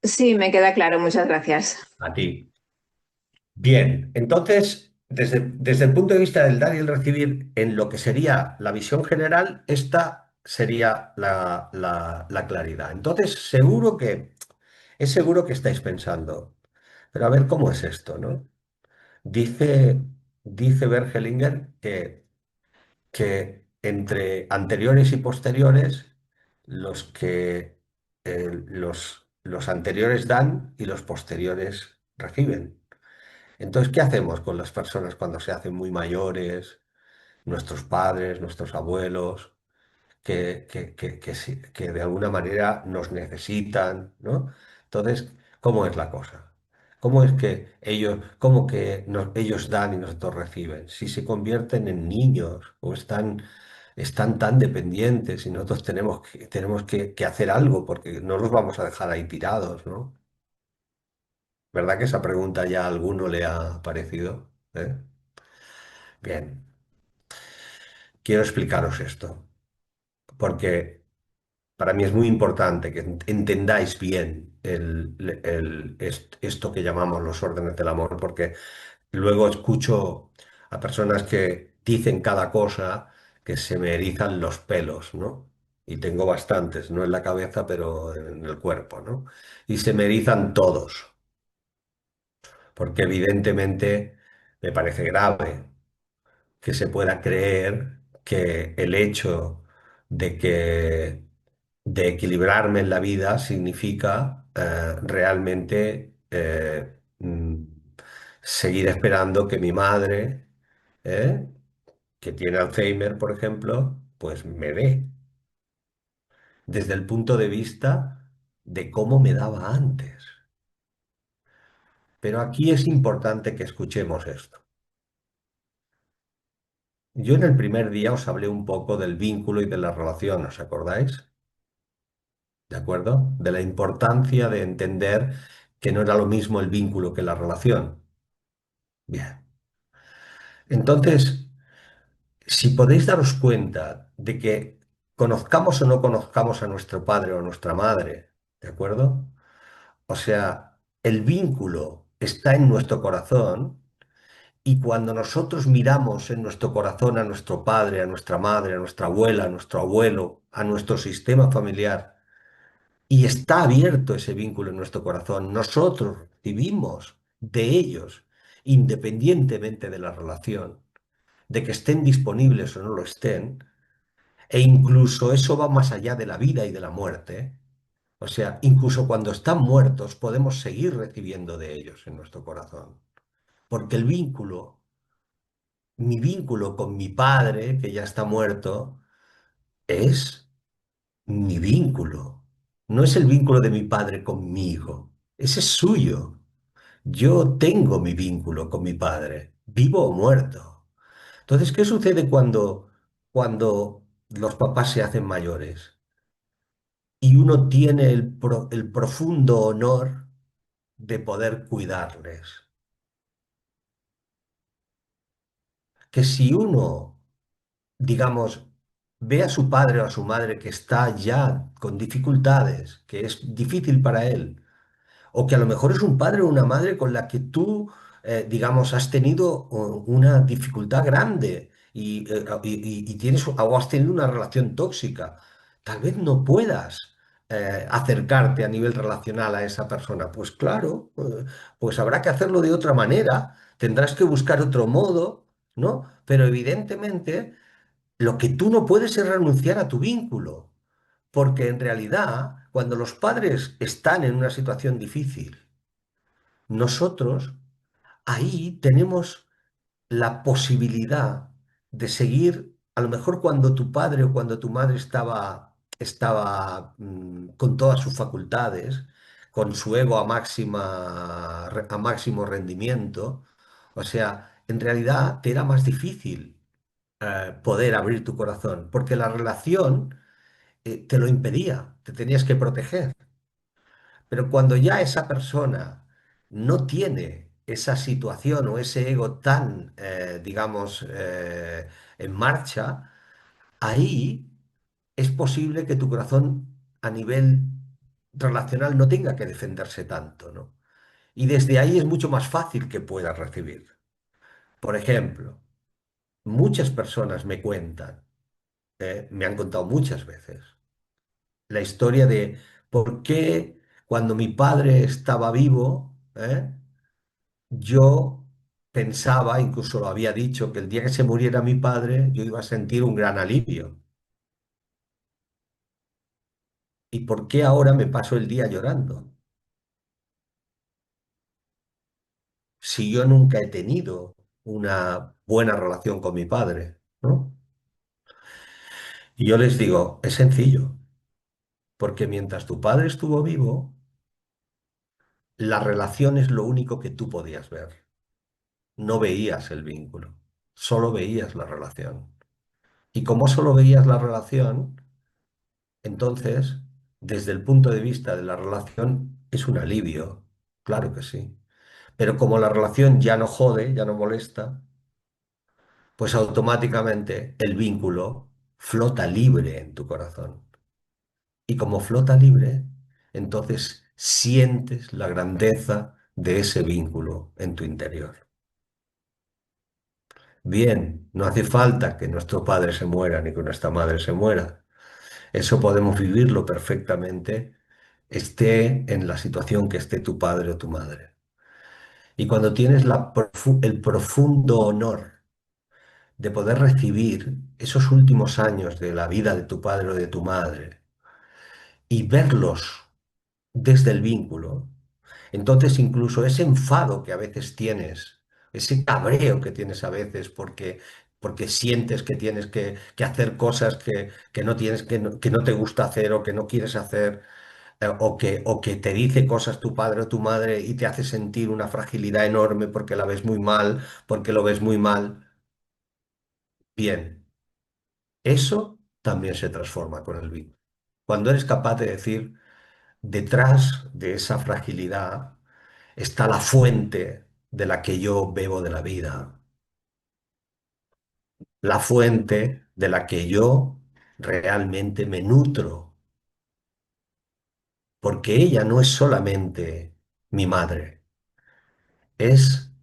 Sí, me queda claro, muchas gracias. A ti. Bien, entonces, desde el punto de vista del dar y el recibir, en lo que sería la visión general, esta sería la claridad. Entonces, es seguro que estáis pensando, pero a ver cómo es esto, ¿no? Dice, dice Bergelinger que entre anteriores y posteriores, los anteriores dan y los posteriores reciben. Entonces, ¿qué hacemos con las personas cuando se hacen muy mayores, nuestros padres, nuestros abuelos, que de alguna manera nos necesitan, ¿no? Entonces, ¿cómo es la cosa? ¿Cómo es que ellos dan y nosotros reciben? Si se convierten en niños o están tan dependientes y nosotros tenemos que hacer algo porque no los vamos a dejar ahí tirados, ¿no? ¿Verdad que esa pregunta ya a alguno le ha parecido? ¿Eh? Bien, quiero explicaros esto, porque para mí es muy importante que entendáis bien esto que llamamos los órdenes del amor, porque luego escucho a personas que dicen cada cosa que se me erizan los pelos, ¿no? Y tengo bastantes, no en la cabeza, pero en el cuerpo, ¿no? Y se me erizan todos, porque evidentemente me parece grave que se pueda creer que el hecho de que de equilibrarme en la vida significa realmente seguir esperando que mi madre, ¿eh? Que tiene Alzheimer, por ejemplo, pues me dé, desde el punto de vista de cómo me daba antes. Pero aquí es importante que escuchemos esto. Yo en el primer día os hablé un poco del vínculo y de la relación, ¿os acordáis? ¿De acuerdo? De la importancia de entender que no era lo mismo el vínculo que la relación. Bien. Entonces, si podéis daros cuenta de que conozcamos o no conozcamos a nuestro padre o a nuestra madre, ¿de acuerdo? O sea, el vínculo está en nuestro corazón y cuando nosotros miramos en nuestro corazón a nuestro padre, a nuestra madre, a nuestra abuela, a nuestro abuelo, a nuestro sistema familiar, y está abierto ese vínculo en nuestro corazón, nosotros vivimos de ellos, independientemente de la relación, de que estén disponibles o no lo estén, e incluso eso va más allá de la vida y de la muerte. O sea, incluso cuando están muertos podemos seguir recibiendo de ellos en nuestro corazón. Porque el vínculo, mi vínculo con mi padre, que ya está muerto, es mi vínculo. No es el vínculo de mi padre conmigo. Ese es suyo. Yo tengo mi vínculo con mi padre, vivo o muerto. Entonces, ¿qué sucede cuando los papás se hacen mayores? Y uno tiene el profundo honor de poder cuidarles. Que si uno, digamos, ve a su padre o a su madre que está ya con dificultades, que es difícil para él, o que a lo mejor es un padre o una madre con la que tú, digamos, has tenido una dificultad grande y tienes o has tenido una relación tóxica. Tal vez no puedas acercarte a nivel relacional a esa persona. Pues claro, pues habrá que hacerlo de otra manera, tendrás que buscar otro modo, ¿no? Pero evidentemente lo que tú no puedes es renunciar a tu vínculo. Porque en realidad, cuando los padres están en una situación difícil, nosotros ahí tenemos la posibilidad de seguir, a lo mejor cuando tu padre o cuando tu madre estaba con todas sus facultades, con su ego a máximo rendimiento, o sea, en realidad te era más difícil poder abrir tu corazón, porque la relación te lo impedía, te tenías que proteger. Pero cuando ya esa persona no tiene esa situación o ese ego tan, digamos, en marcha, ahí es posible que tu corazón a nivel relacional no tenga que defenderse tanto, ¿no? Y desde ahí es mucho más fácil que puedas recibir. Por ejemplo, muchas personas me cuentan, me han contado muchas veces, la historia de por qué cuando mi padre estaba vivo, yo pensaba, incluso lo había dicho, que el día que se muriera mi padre, yo iba a sentir un gran alivio. ¿Y por qué ahora me paso el día llorando? Si yo nunca he tenido una buena relación con mi padre, ¿no? Y yo les digo, es sencillo, porque mientras tu padre estuvo vivo, la relación es lo único que tú podías ver. No veías el vínculo, solo veías la relación. Y como solo veías la relación, entonces, desde el punto de vista de la relación, es un alivio, claro que sí. Pero como la relación ya no jode, ya no molesta, pues automáticamente el vínculo flota libre en tu corazón. Y como flota libre, entonces sientes la grandeza de ese vínculo en tu interior. Bien, no hace falta que nuestro padre se muera ni que nuestra madre se muera. Eso podemos vivirlo perfectamente, esté en la situación que esté tu padre o tu madre. Y cuando tienes el profundo honor de poder recibir esos últimos años de la vida de tu padre o de tu madre y verlos desde el vínculo, entonces incluso ese enfado que a veces tienes, ese cabreo que tienes a veces porque sientes que tienes que hacer cosas que no tienes, que no te gusta hacer o que no quieres hacer, o que te dice cosas tu padre o tu madre y te hace sentir una fragilidad enorme porque la ves muy mal, porque lo ves muy mal. Bien, eso también se transforma con el vino. Cuando eres capaz de decir, detrás de esa fragilidad está la fuente de la que yo bebo de la vida. la fuente de la que yo realmente me nutro, porque ella no es solamente mi madre, es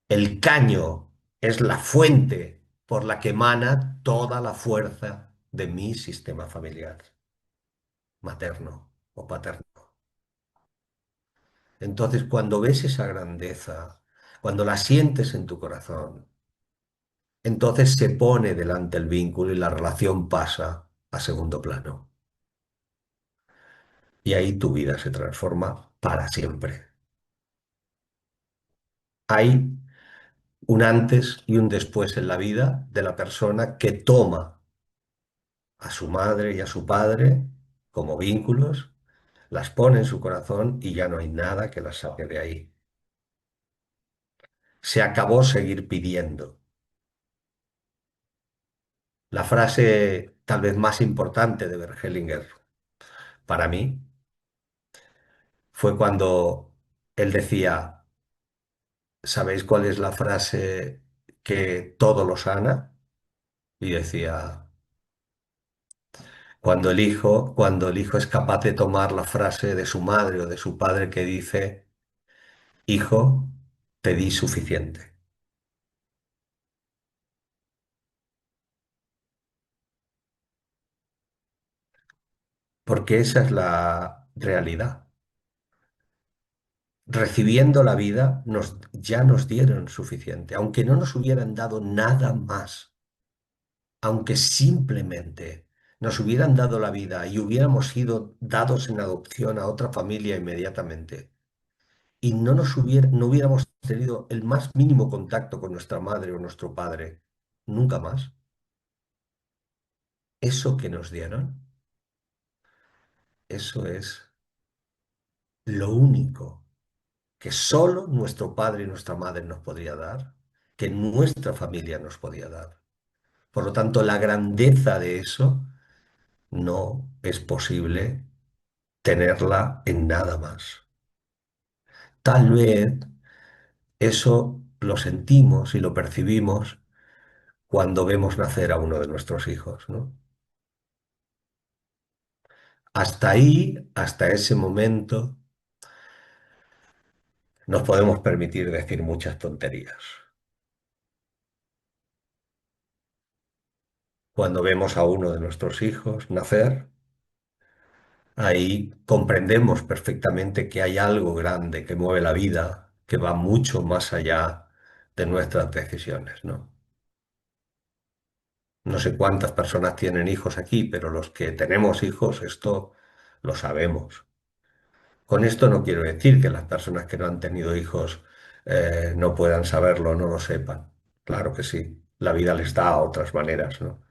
el caño, es la fuente por la que emana toda la fuerza de mi sistema familiar, materno o paterno. Entonces, cuando ves esa grandeza, cuando la sientes en tu corazón, entonces se pone delante el vínculo y la relación pasa a segundo plano. Y ahí tu vida se transforma para siempre. Hay un antes y un después en la vida de la persona que toma a su madre y a su padre como vínculos, las pone en su corazón y ya no hay nada que las saque de ahí. Se acabó seguir pidiendo. La frase tal vez más importante de Bert Hellinger para mí fue cuando él decía, ¿sabéis cuál es la frase que todo lo sana? Y decía, cuando el hijo es capaz de tomar la frase de su madre o de su padre que dice, hijo, te di suficiente. Porque esa es la realidad. Recibiendo la vida ya nos dieron suficiente, aunque no nos hubieran dado nada más, aunque simplemente nos hubieran dado la vida y hubiéramos sido dados en adopción a otra familia inmediatamente y no hubiéramos tenido el más mínimo contacto con nuestra madre o nuestro padre, nunca más, eso que nos dieron, eso es lo único que solo nuestro padre y nuestra madre nos podría dar, que nuestra familia nos podía dar. Por lo tanto, la grandeza de eso no es posible tenerla en nada más. Tal vez eso lo sentimos y lo percibimos cuando vemos nacer a uno de nuestros hijos, ¿no? Hasta ahí, hasta ese momento, nos podemos permitir decir muchas tonterías. Cuando vemos a uno de nuestros hijos nacer, ahí comprendemos perfectamente que hay algo grande que mueve la vida, que va mucho más allá de nuestras decisiones, ¿no? No sé cuántas personas tienen hijos aquí, pero los que tenemos hijos, esto lo sabemos. Con esto no quiero decir que las personas que no han tenido hijos no puedan saberlo, no lo sepan. Claro que sí, la vida les da otras maneras, ¿no?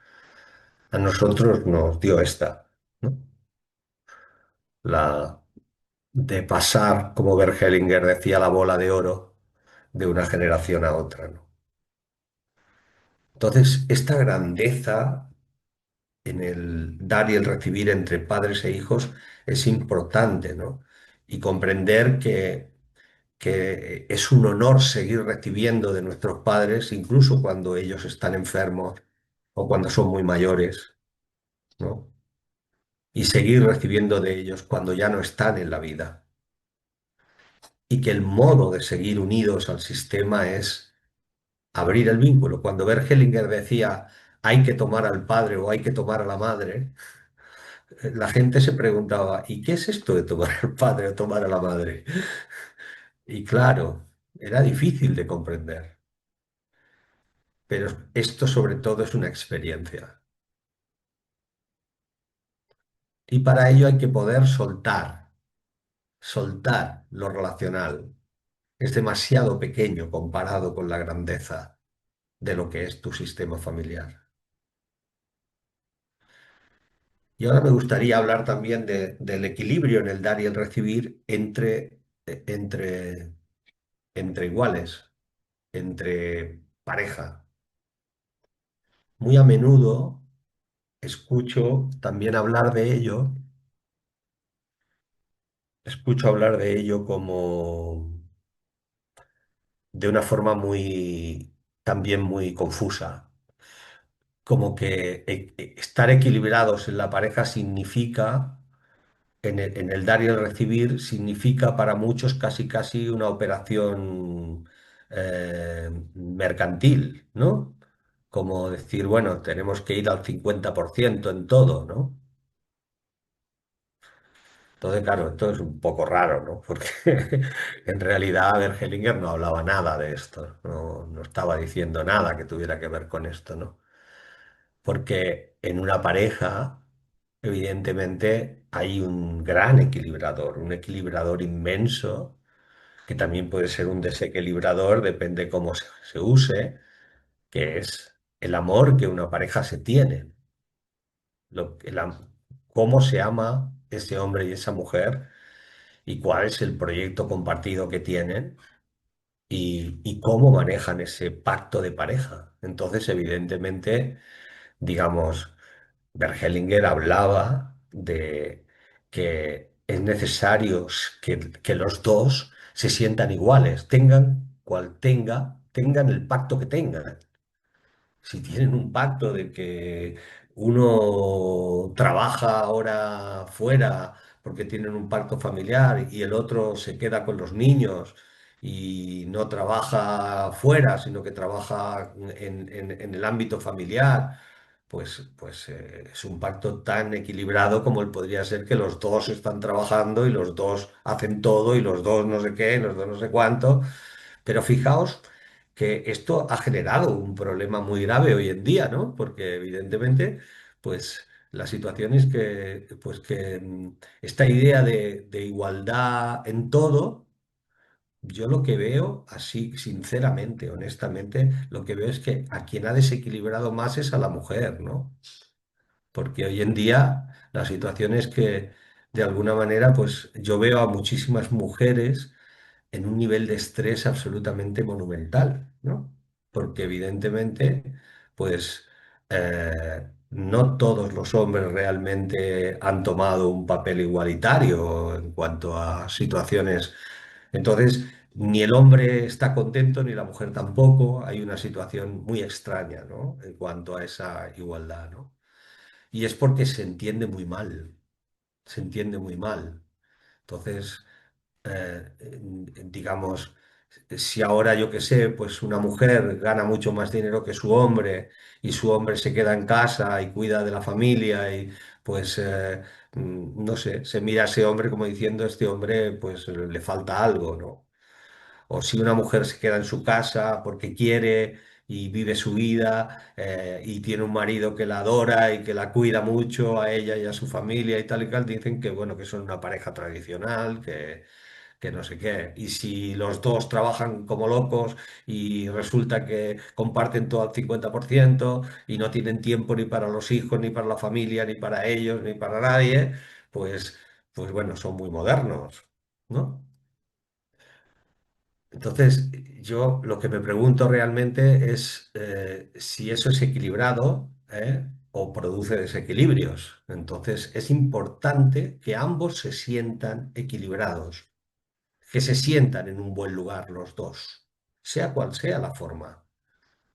A nosotros nos dio esta, ¿no? La de pasar, como Bert Hellinger decía, la bola de oro de una generación a otra, ¿no? Entonces, esta grandeza en el dar y el recibir entre padres e hijos es importante, ¿no? Y comprender que es un honor seguir recibiendo de nuestros padres, incluso cuando ellos están enfermos o cuando son muy mayores, ¿no? Y seguir recibiendo de ellos cuando ya no están en la vida. Y que el modo de seguir unidos al sistema es abrir el vínculo. Cuando Bert Hellinger decía hay que tomar al padre o hay que tomar a la madre, la gente se preguntaba, ¿y qué es esto de tomar al padre o tomar a la madre? Y claro, era difícil de comprender, pero esto sobre todo es una experiencia. Y para ello hay que poder soltar lo relacional. Es demasiado pequeño comparado con la grandeza de lo que es tu sistema familiar. Y ahora me gustaría hablar también del equilibrio en el dar y el recibir entre, entre iguales, entre pareja. Muy a menudo escucho hablar de ello como de una forma también muy confusa. como que estar equilibrados en la pareja significa, en el dar y el recibir, significa para muchos casi casi una operación mercantil, ¿no? Como decir, bueno, tenemos que ir al 50% en todo, ¿no? Entonces, claro, esto es un poco raro, ¿no? Porque en realidad Bergelinger no hablaba nada de esto, no estaba diciendo nada que tuviera que ver con esto, ¿no? Porque en una pareja, evidentemente, hay un gran equilibrador, un equilibrador inmenso, que también puede ser un desequilibrador, depende cómo se use, que es el amor que una pareja se tiene, cómo se ama ese hombre y esa mujer y cuál es el proyecto compartido que tienen y cómo manejan ese pacto de pareja. Entonces, evidentemente, digamos, Bergelinger hablaba de que es necesario que los dos se sientan iguales, tengan cual tengan el pacto que tengan. Si tienen un pacto de que uno trabaja ahora fuera porque tienen un pacto familiar y el otro se queda con los niños y no trabaja fuera, sino que trabaja en el ámbito familiar, pues es un pacto tan equilibrado como el podría ser que los dos están trabajando y los dos hacen todo y los dos no sé qué, y los dos no sé cuánto. Pero fijaos que esto ha generado un problema muy grave hoy en día, ¿no? Porque evidentemente, pues la situación es que, pues que esta idea de igualdad en todo, yo lo que veo, así sinceramente, honestamente, lo que veo es que a quien ha desequilibrado más es a la mujer, ¿no? Porque hoy en día la situación es que, de alguna manera, pues yo veo a muchísimas mujeres en un nivel de estrés absolutamente monumental, ¿no? Porque evidentemente, pues no todos los hombres realmente han tomado un papel igualitario en cuanto a situaciones. Entonces, ni el hombre está contento ni la mujer tampoco. Hay una situación muy extraña, ¿no? En cuanto a esa igualdad, ¿no? Y es porque se entiende muy mal, se entiende muy mal. Entonces, digamos, si ahora yo que sé, pues una mujer gana mucho más dinero que su hombre y su hombre se queda en casa y cuida de la familia y pues no sé, se mira a ese hombre como diciendo, este hombre pues le falta algo, ¿no? O si una mujer se queda en su casa porque quiere y vive su vida y tiene un marido que la adora y que la cuida mucho a ella y a su familia y tal, dicen que bueno, que son una pareja tradicional, que no sé qué. Y si los dos trabajan como locos y resulta que comparten todo al 50% y no tienen tiempo ni para los hijos, ni para la familia, ni para ellos, ni para nadie, pues, pues bueno, son muy modernos, ¿no? Entonces, yo lo que me pregunto realmente es si eso es equilibrado, o produce desequilibrios. Entonces, es importante que ambos se sientan equilibrados, que se sientan en un buen lugar los dos, sea cual sea la forma.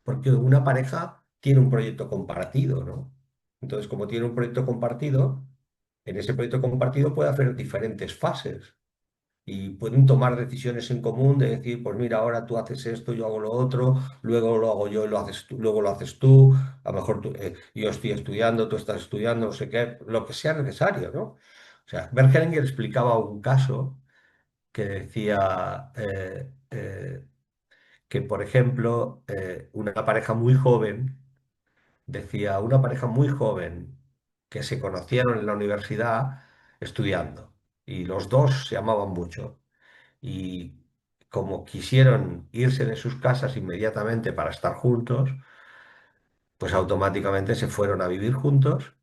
Porque una pareja tiene un proyecto compartido, ¿no? Entonces, como tiene un proyecto compartido, en ese proyecto compartido puede haber diferentes fases y pueden tomar decisiones en común de decir, pues mira, ahora tú haces esto, yo hago lo otro, luego lo hago yo y lo haces tú, luego lo haces tú, a lo mejor yo estoy estudiando, tú estás estudiando, no sé qué, lo que sea necesario, ¿no? O sea, Bergelinger explicaba un caso que decía que, por ejemplo, una pareja muy joven, decía, una pareja muy joven que se conocieron en la universidad estudiando y los dos se amaban mucho y como quisieron irse de sus casas inmediatamente para estar juntos, pues automáticamente se fueron a vivir juntos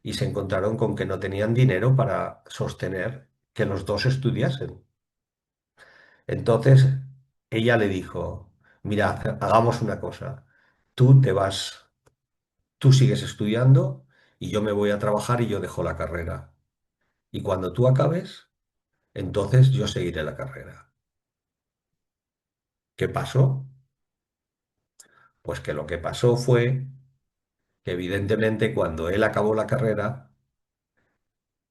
y se encontraron con que no tenían dinero para sostener que los dos estudiasen. Entonces ella le dijo, mira, hagamos una cosa, tú te vas, tú sigues estudiando y yo me voy a trabajar y yo dejo la carrera. Y cuando tú acabes, entonces yo seguiré la carrera. ¿Qué pasó? Pues que lo que pasó fue que evidentemente cuando él acabó la carrera,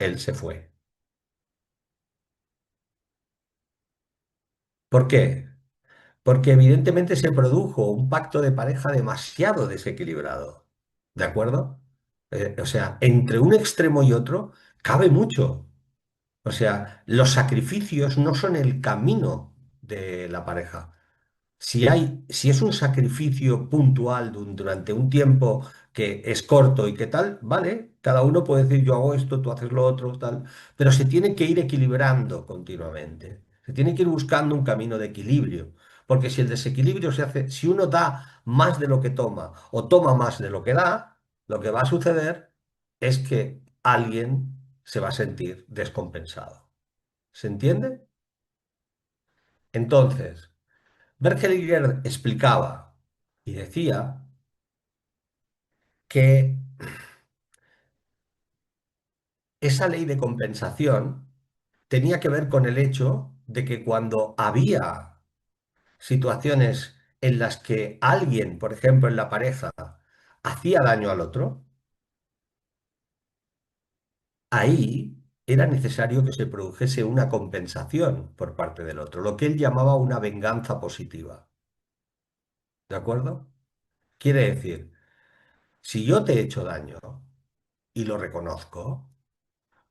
él se fue. ¿Por qué? Porque evidentemente se produjo un pacto de pareja demasiado desequilibrado. ¿De acuerdo? O sea, entre un extremo y otro cabe mucho. O sea, los sacrificios no son el camino de la pareja. Si es un sacrificio puntual durante un tiempo que es corto y que tal, vale, cada uno puede decir yo hago esto, tú haces lo otro, tal, pero se tiene que ir equilibrando continuamente. Se tiene que ir buscando un camino de equilibrio, porque si el desequilibrio se hace, si uno da más de lo que toma o toma más de lo que da, lo que va a suceder es que alguien se va a sentir descompensado. ¿Se entiende? Entonces, Berkelinger explicaba y decía que esa ley de compensación tenía que ver con el hecho de que cuando había situaciones en las que alguien, por ejemplo, en la pareja, hacía daño al otro, ahí era necesario que se produjese una compensación por parte del otro, lo que él llamaba una venganza positiva. ¿De acuerdo? Quiere decir, si yo te he hecho daño y lo reconozco,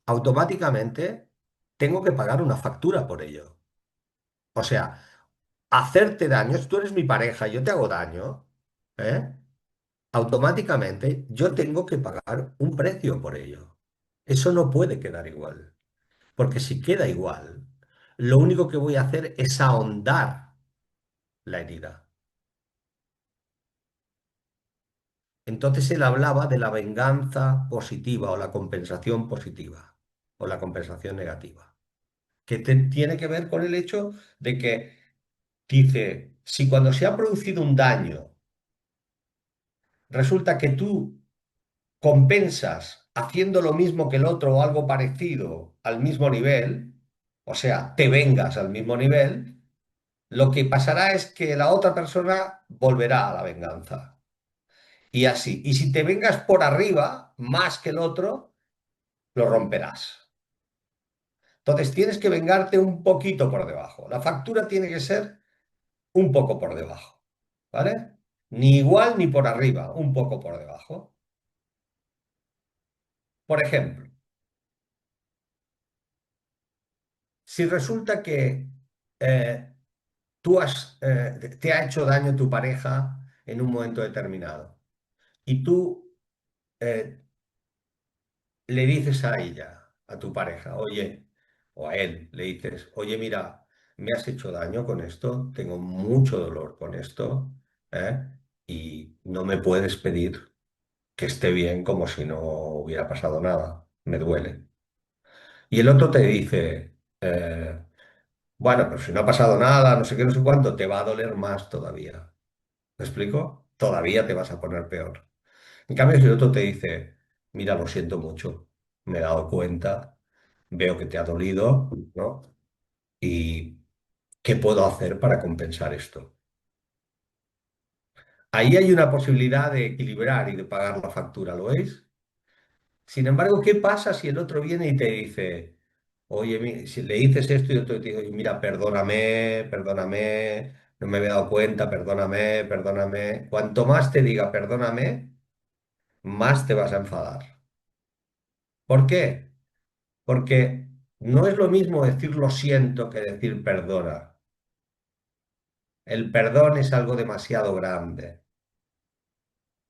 automáticamente tengo que pagar una factura por ello. O sea, hacerte daño, si tú eres mi pareja y yo te hago daño, ¿eh? Automáticamente yo tengo que pagar un precio por ello. Eso no puede quedar igual, porque si queda igual, lo único que voy a hacer es ahondar la herida. Entonces él hablaba de la venganza positiva o la compensación positiva o la compensación negativa, que tiene que ver con el hecho de que dice, si cuando se ha producido un daño, resulta que tú compensas haciendo lo mismo que el otro o algo parecido al mismo nivel, o sea, te vengas al mismo nivel, lo que pasará es que la otra persona volverá a la venganza. Y así. Y si te vengas por arriba, más que el otro, lo romperás. Entonces tienes que vengarte un poquito por debajo. La factura tiene que ser un poco por debajo. ¿Vale? Ni igual ni por arriba, un poco por debajo. Por ejemplo, si resulta que eh, te ha hecho daño tu pareja en un momento determinado y tú eh, le dices a ella, a tu pareja, oye, o a él, le dices, oye, mira, me has hecho daño con esto, tengo mucho dolor con esto, ¿eh? Y no me puedes pedir que esté bien como si no hubiera pasado nada, me duele. Y el otro te dice, bueno, pero si no ha pasado nada, no sé qué, no sé cuánto, te va a doler más todavía. ¿Me explico? Todavía te vas a poner peor. En cambio, si el otro te dice, mira, lo siento mucho, me he dado cuenta, veo que te ha dolido, ¿no? ¿Y qué puedo hacer para compensar esto? Ahí hay una posibilidad de equilibrar y de pagar la factura, ¿lo veis? Sin embargo, ¿qué pasa si el otro viene y te dice, oye, si le dices esto y el otro te dice, mira, perdóname, perdóname, no me había dado cuenta, perdóname, perdóname? Cuanto más te diga perdóname, más te vas a enfadar. ¿Por qué? Porque no es lo mismo decir lo siento que decir perdona. El perdón es algo demasiado grande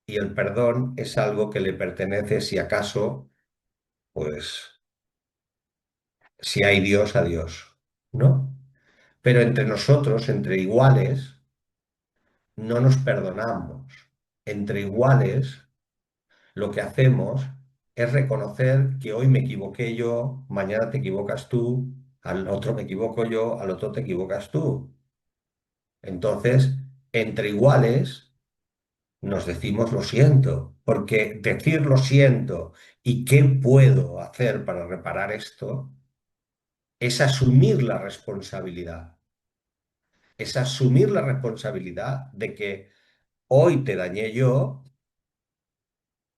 y el perdón es algo que le pertenece, si acaso, pues, si hay Dios, a Dios, ¿no? Pero entre nosotros, entre iguales, no nos perdonamos. Entre iguales, lo que hacemos es reconocer que hoy me equivoqué yo, mañana te equivocas tú, al otro me equivoco yo, al otro te equivocas tú. Entonces, entre iguales, nos decimos lo siento, porque decir lo siento y qué puedo hacer para reparar esto es asumir la responsabilidad. Es asumir la responsabilidad de que hoy te dañé yo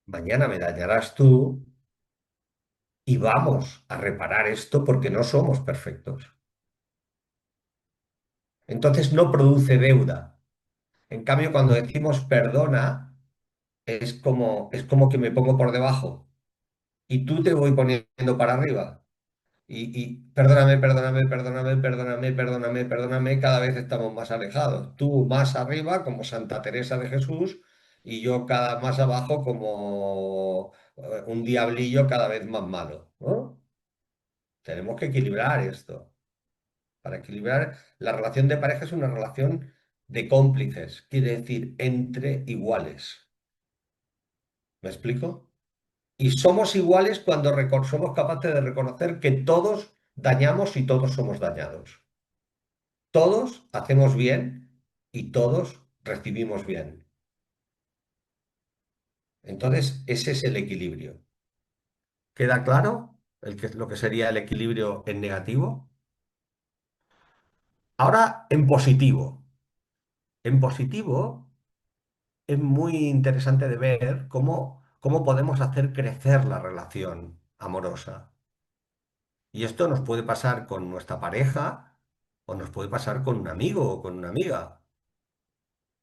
mañana me dañarás tú y vamos a reparar esto porque no somos perfectos. Entonces no produce deuda. En cambio, cuando decimos perdona, es como que me pongo por debajo y tú te voy poniendo para arriba. Y perdóname, perdóname, perdóname, perdóname, perdóname, perdóname, cada vez estamos más alejados. Tú más arriba como Santa Teresa de Jesús y yo cada más abajo como un diablillo cada vez más malo, ¿no? Tenemos que equilibrar esto. Para equilibrar, la relación de pareja es una relación de cómplices, quiere decir entre iguales. ¿Me explico? Y somos iguales cuando somos capaces de reconocer que todos dañamos y todos somos dañados. Todos hacemos bien y todos recibimos bien. Entonces, ese es el equilibrio. ¿Queda claro lo que sería el equilibrio en negativo? Ahora, en positivo. En positivo, es muy interesante de ver cómo podemos hacer crecer la relación amorosa. Y esto nos puede pasar con nuestra pareja o nos puede pasar con un amigo o con una amiga,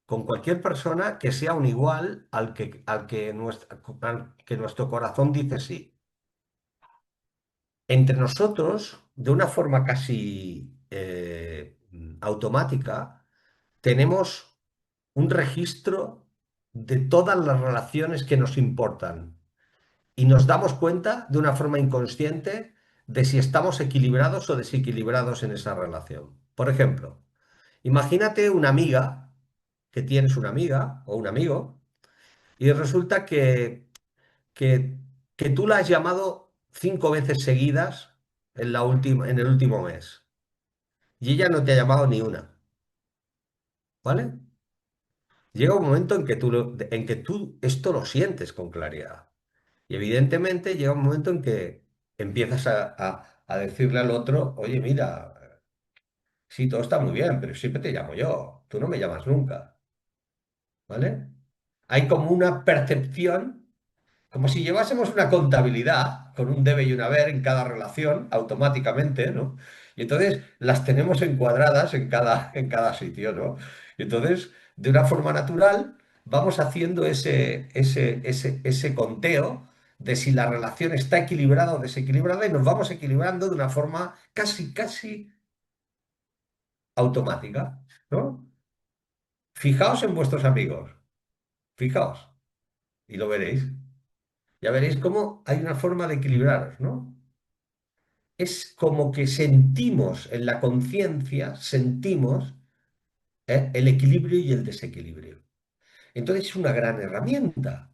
con cualquier persona que sea un igual al que nuestro corazón dice sí. Entre nosotros, de una forma casi automática, tenemos un registro de todas las relaciones que nos importan y nos damos cuenta de una forma inconsciente de si estamos equilibrados o desequilibrados en esa relación. Por ejemplo, imagínate una amiga, que tienes una amiga o un amigo, y resulta que, que tú la has llamado 5 veces seguidas en el último mes y ella no te ha llamado ni una, ¿vale? Llega un momento en que tú esto lo sientes con claridad. Y evidentemente llega un momento en que empiezas a decirle al otro, oye, mira, sí, todo está muy bien, pero siempre te llamo yo, tú no me llamas nunca, ¿vale? Hay como una percepción, como si llevásemos una contabilidad con un debe y un haber en cada relación automáticamente, ¿no? Y entonces las tenemos encuadradas en cada sitio, ¿no? Y entonces, de una forma natural, vamos haciendo ese conteo de si la relación está equilibrada o desequilibrada y nos vamos equilibrando de una forma casi, casi automática, ¿no? Fijaos en vuestros amigos, fijaos, y lo veréis. Ya veréis cómo hay una forma de equilibraros, ¿no? Es como que sentimos en la conciencia, sentimos el equilibrio y el desequilibrio. Entonces es una gran herramienta,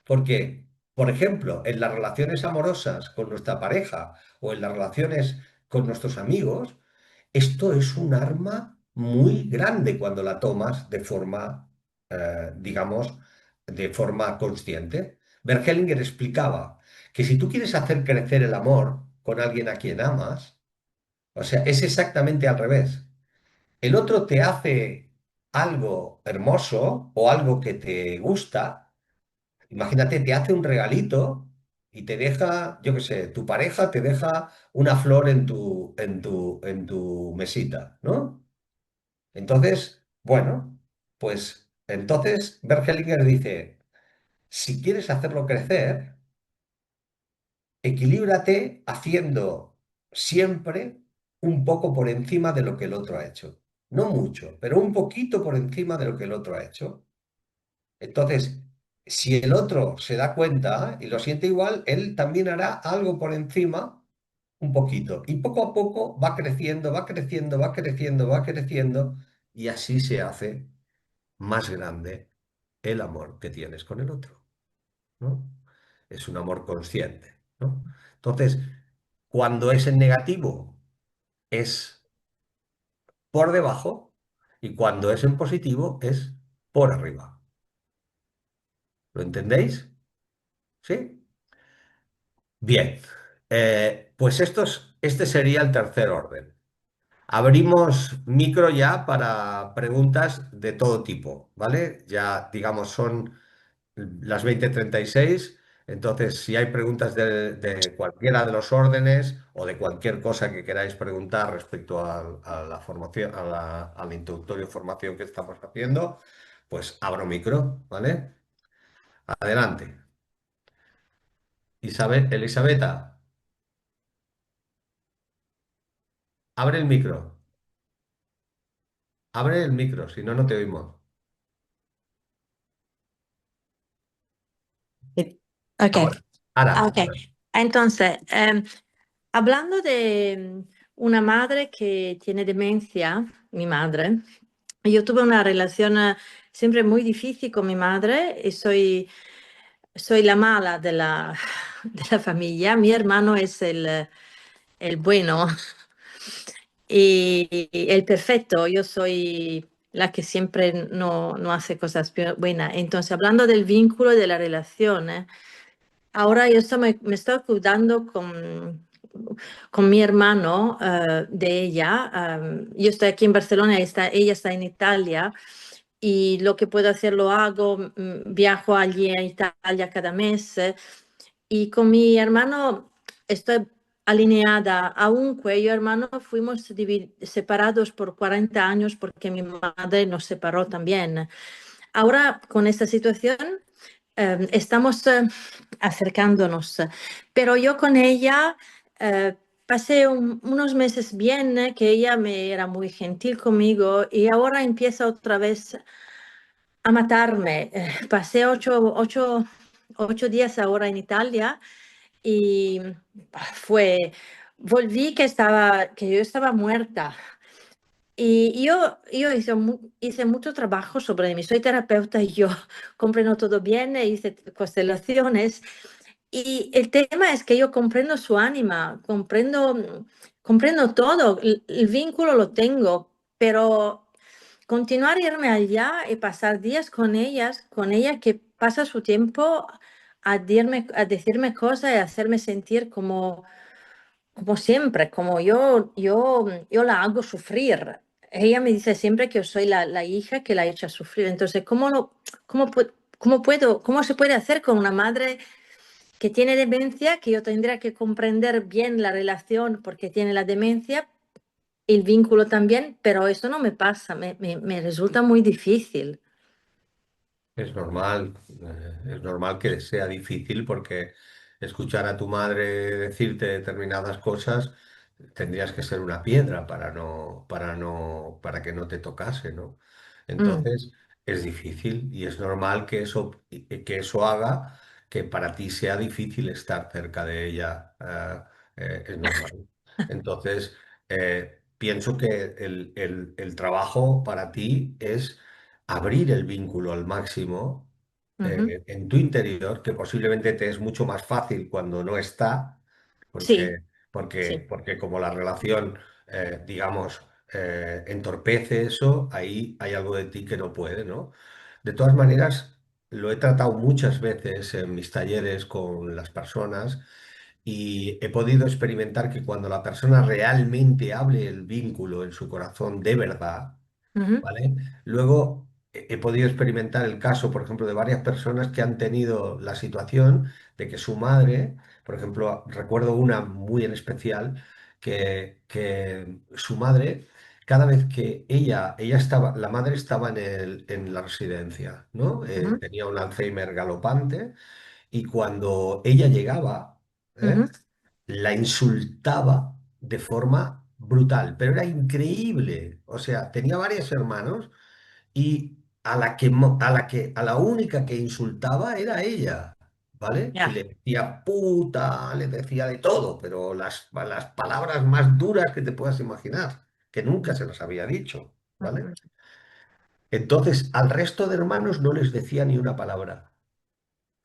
porque, por ejemplo, en las relaciones amorosas con nuestra pareja o en las relaciones con nuestros amigos, esto es un arma muy grande cuando la tomas de forma, digamos, de forma consciente. Bert Hellinger explicaba que si tú quieres hacer crecer el amor con alguien a quien amas, o sea, es exactamente al revés. El otro te hace algo hermoso o algo que te gusta. Imagínate, te hace un regalito y te deja, yo qué sé, tu pareja te deja una flor en tu mesita, ¿no? Entonces, bueno, pues entonces Bert Hellinger dice, si quieres hacerlo crecer, equilíbrate haciendo siempre un poco por encima de lo que el otro ha hecho. No mucho, pero un poquito por encima de lo que el otro ha hecho. Entonces, si el otro se da cuenta y lo siente igual, él también hará algo por encima, un poquito. Y poco a poco va creciendo, va creciendo, va creciendo, va creciendo, y así se hace más grande el amor que tienes con el otro, ¿no? Es un amor consciente, ¿no? Entonces, cuando es en negativo, es por debajo, y cuando es en positivo, es por arriba. ¿Lo entendéis? ¿Sí? Bien, pues este sería el tercer orden. Abrimos micro ya para preguntas de todo tipo, ¿vale? Ya, digamos, son las 20:36. Entonces, si hay preguntas de cualquiera de los órdenes o de cualquier cosa que queráis preguntar respecto a la formación, al introductorio de formación que estamos haciendo, pues abro micro, ¿vale? Adelante. Elisabetta, abre el micro. Abre el micro, si no, no te oímos. Ok, Ahora, ahora, ok. Entonces, hablando de una madre que tiene demencia, mi madre, yo tuve una relación siempre muy difícil con mi madre y soy la mala de la, de la familia. Mi hermano es el bueno y el perfecto. Yo soy la que siempre no hace cosas buenas. Entonces, hablando del vínculo y de la relación, ahora me estoy cuidando con mi hermano de ella. Yo estoy aquí en Barcelona, ella está en Italia y lo que puedo hacer lo hago. Viajo allí a Italia cada mes y con mi hermano estoy alineada. Aunque yo y hermano fuimos separados por 40 años porque mi madre nos separó también. Ahora con esta situación estamos acercándonos, pero yo con ella pasé unos meses bien, que ella me era muy gentil conmigo y ahora empieza otra vez a matarme. Pasé 8 días ahora en Italia y fue, volví que yo estaba muerta. Y yo hice mucho trabajo sobre mí. Soy terapeuta y yo comprendo todo bien, hice constelaciones. Y el tema es que yo comprendo su ánima, comprendo todo, el vínculo lo tengo, pero continuar a irme allá y pasar días con ella que pasa su tiempo a decirme cosas y hacerme sentir como siempre, como yo la hago sufrir. Ella me dice siempre que yo soy la hija que la he hecho sufrir. Entonces, ¿cómo se puede hacer con una madre que tiene demencia, que yo tendría que comprender bien la relación porque tiene la demencia, el vínculo también, pero eso no me pasa, me resulta muy difícil. Es normal que sea difícil porque escuchar a tu madre decirte determinadas cosas tendrías que ser una piedra para que no te tocase, ¿no? Mm, Entonces es difícil y es normal que eso haga que para ti sea difícil estar cerca de ella. Es normal. Entonces pienso que el trabajo para ti es abrir el vínculo al máximo ujú. en tu interior, que posiblemente te es mucho más fácil cuando no está, Sí, porque, sí. porque como la relación, digamos, entorpece eso, ahí hay algo de ti que no puede, ¿no? De todas maneras, lo he tratado muchas veces en mis talleres con las personas y he podido experimentar que cuando la persona realmente abre el vínculo en su corazón de verdad, Ujú, ¿vale? Luego he podido experimentar el caso, por ejemplo, de varias personas que han tenido la situación de que su madre, por ejemplo, recuerdo una muy en especial, que su madre, cada vez que ella estaba, la madre estaba en la residencia, ¿no? ujú, Tenía un Alzheimer galopante y cuando ella llegaba, ¿eh? ujú, La insultaba de forma brutal, pero era increíble. O sea, tenía varios hermanos y a la única que insultaba era ella, ¿vale? Y ya. le decía puta, le decía de todo, pero las palabras más duras que te puedas imaginar, que nunca se las había dicho, ¿vale? Ujú, Entonces, al resto de hermanos no les decía ni una palabra.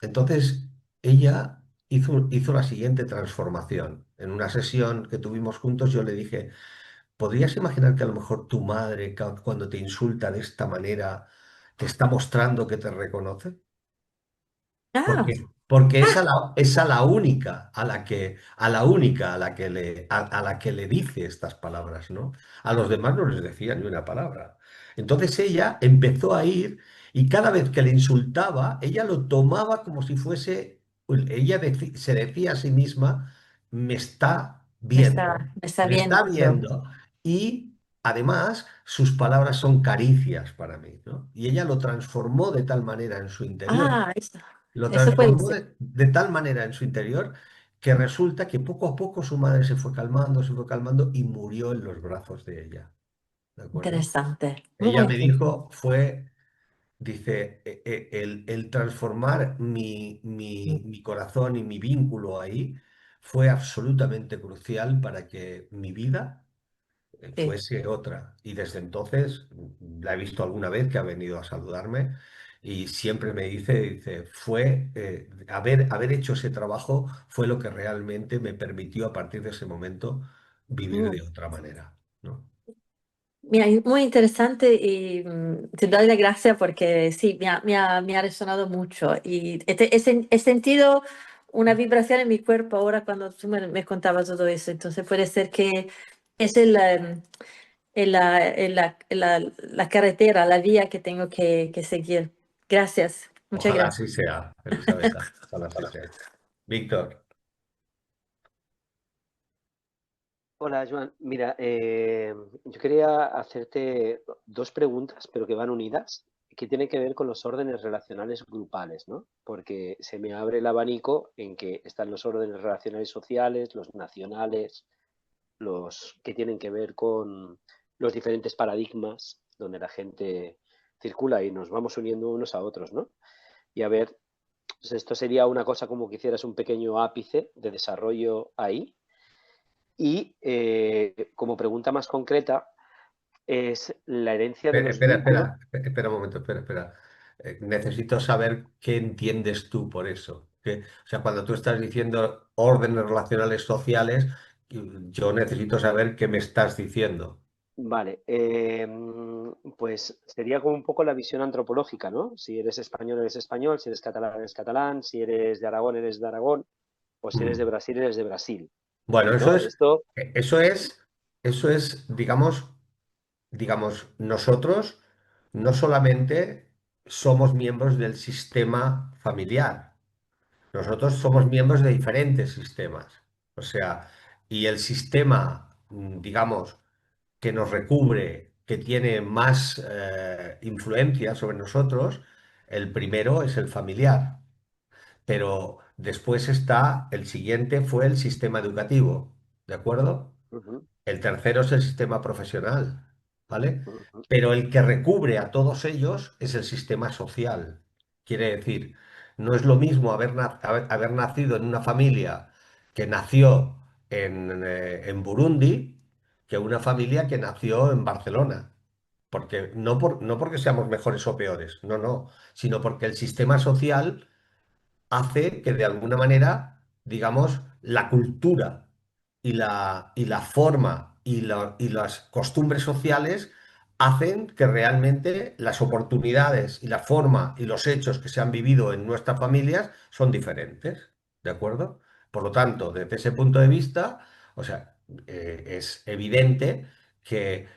Entonces, ella hizo la siguiente transformación. En una sesión que tuvimos juntos, yo le dije, ¿podrías imaginar que a lo mejor tu madre, cuando te insulta de esta manera, te está mostrando que te reconoce? ah, Porque ah, es a la única a la que le dice estas palabras, ¿no? A los demás no les decía ni una palabra. Entonces ella empezó a ir y cada vez que le insultaba, ella lo tomaba como si fuese, se decía a sí misma, me está viendo, Me está me está viendo. viendo y además sus palabras son caricias para mí, ¿no? Y ella lo transformó de tal manera en su interior, Ah, lo eso puede transformó ser. de tal manera en su interior que resulta que poco a poco su madre se fue calmando y murió en los brazos de ella, ¿de acuerdo? Interesante, Ella muy me interesante. dijo, dice, el transformar mi corazón y mi vínculo ahí fue absolutamente crucial para que mi vida Sí. fuese otra. Y desde entonces la he visto alguna vez que ha venido a saludarme y siempre me dice, haber hecho ese trabajo fue lo que realmente me permitió a partir de ese momento vivir Mm. de otra manera, ¿no? Mira, es muy interesante y te doy las gracias porque sí, me ha resonado mucho y he sentido una vibración en mi cuerpo ahora cuando tú me contabas todo eso. Entonces puede ser que es la carretera, la vía que tengo que seguir. Gracias, muchas Ojalá gracias. así sea, Elizabeth. Ojalá así sea. Víctor, Hola, Joan. Mira, yo quería hacerte dos preguntas, pero que van unidas, que tienen que ver con los órdenes relacionales grupales, ¿no? Porque se me abre el abanico en que están los órdenes relacionales sociales, los nacionales, los que tienen que ver con los diferentes paradigmas donde la gente circula y nos vamos uniendo unos a otros, ¿no? Y a ver, pues esto sería una cosa como que hicieras un pequeño ápice de desarrollo ahí. Y como pregunta más concreta, es la herencia de los vínculos. espera un momento, espera. Necesito saber qué entiendes tú por eso. O sea, cuando tú estás diciendo órdenes relacionales sociales, yo necesito saber qué me estás diciendo. Vale, pues sería como un poco la visión antropológica, ¿no? Si eres español, si eres catalán, si eres de Aragón, eres de Aragón, o si eres de Mm. Brasil, eres de Brasil, Bueno, ¿no? Esto, eso es, digamos, nosotros no solamente somos miembros del sistema familiar. Nosotros somos miembros de diferentes sistemas. O sea, y el sistema, digamos, que nos recubre, que tiene más influencia sobre nosotros, el primero es el familiar. Pero después está, el siguiente fue el sistema educativo, ¿de acuerdo? ujú, El tercero es el sistema profesional, ¿vale? ujú, Pero el que recubre a todos ellos es el sistema social. Quiere decir, no es lo mismo haber nacido en una familia que nació en Burundi que una familia que nació en Barcelona. Porque no porque seamos mejores o peores, no, sino porque el sistema social hace que de alguna manera, digamos, la cultura y la forma y las costumbres sociales hacen que realmente las oportunidades y la forma y los hechos que se han vivido en nuestras familias son diferentes, ¿de acuerdo? Por lo tanto, desde ese punto de vista, o sea, es evidente que,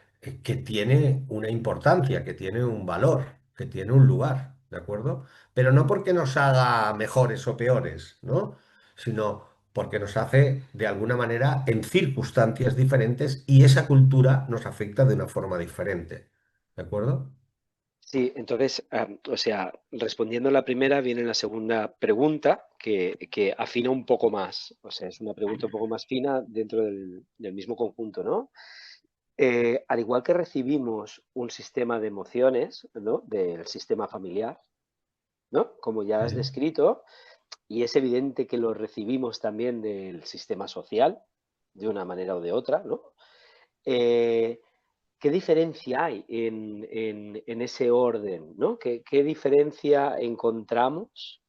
que tiene una importancia, que tiene un valor, que tiene un lugar, ¿de acuerdo? Pero no porque nos haga mejores o peores, ¿no? Sino porque nos hace de alguna manera en circunstancias diferentes y esa cultura nos afecta de una forma diferente. ¿De acuerdo? sí, entonces, o sea, respondiendo a la primera, viene la segunda pregunta que afina un poco más. O sea, es una pregunta un poco más fina dentro del mismo conjunto, ¿no? Al igual que recibimos un sistema de emociones, ¿no? Del sistema familiar, ¿no? Como ya has Sí. descrito, y es evidente que lo recibimos también del sistema social, de una manera o de otra, ¿no? Eh, ¿Qué diferencia hay en ese orden, ¿no? ¿Qué diferencia encontramos?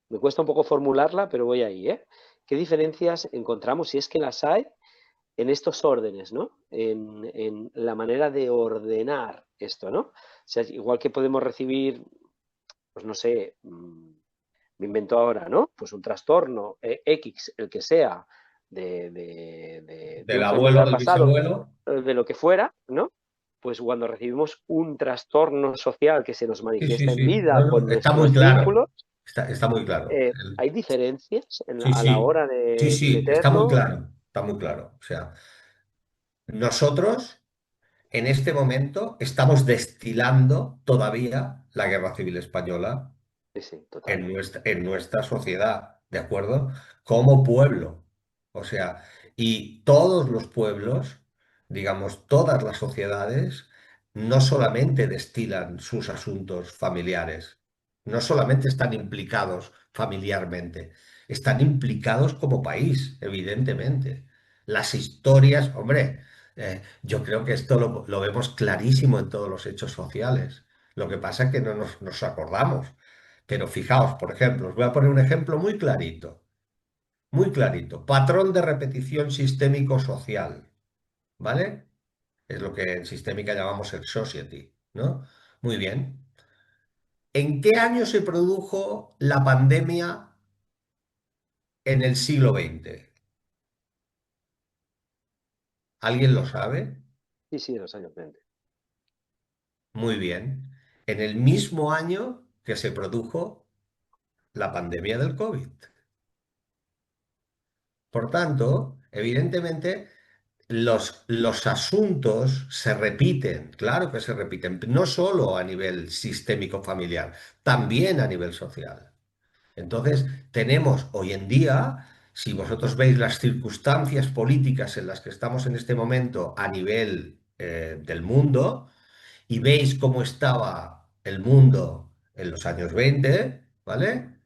Me cuesta un poco formularla, pero voy ahí, ¿eh? ¿Qué diferencias encontramos, si es que las hay, en estos órdenes, ¿no? En la manera de ordenar esto, ¿no? O sea, igual que podemos recibir, pues no sé, me invento ahora, ¿no? Pues un trastorno X, el que sea, de Del una abuelo, enfermedad del pasado, bisabuelo. de lo que fuera, ¿no? pues cuando recibimos un trastorno social que se nos Sí, sí, manifiesta en sí. vida No, con no, está muy nuestros claro. vínculos, Está muy claro. ¿hay diferencias Sí, a la sí. hora Sí, de sí, está muy meterlo? claro. Está muy claro. O sea, nosotros en este momento estamos destilando todavía la Guerra Civil Española Sí, sí, total. en nuestra sociedad, ¿de acuerdo? Como pueblo. O sea, y todos los pueblos, digamos, todas las sociedades, no solamente destilan sus asuntos familiares, no solamente están implicados familiarmente, están implicados como país, evidentemente. Las historias, hombre, yo creo que esto lo vemos clarísimo en todos los hechos sociales. Lo que pasa es que no nos acordamos. Pero fijaos, por ejemplo, os voy a poner un ejemplo muy clarito, muy clarito. Patrón de repetición sistémico social, ¿vale? Es lo que en sistémica llamamos el society, ¿no? Muy bien. ¿En qué año se produjo la pandemia en el siglo XX? ¿Alguien lo sabe? Sí, sí, en los años 20. Muy bien. En el mismo año que se produjo la pandemia del COVID. Por tanto, evidentemente, los asuntos se repiten, claro que se repiten, no solo a nivel sistémico familiar, también a nivel social. Entonces, tenemos hoy en día, si vosotros veis las circunstancias políticas en las que estamos en este momento a nivel del mundo, y veis cómo estaba el mundo en los años 20, ¿vale?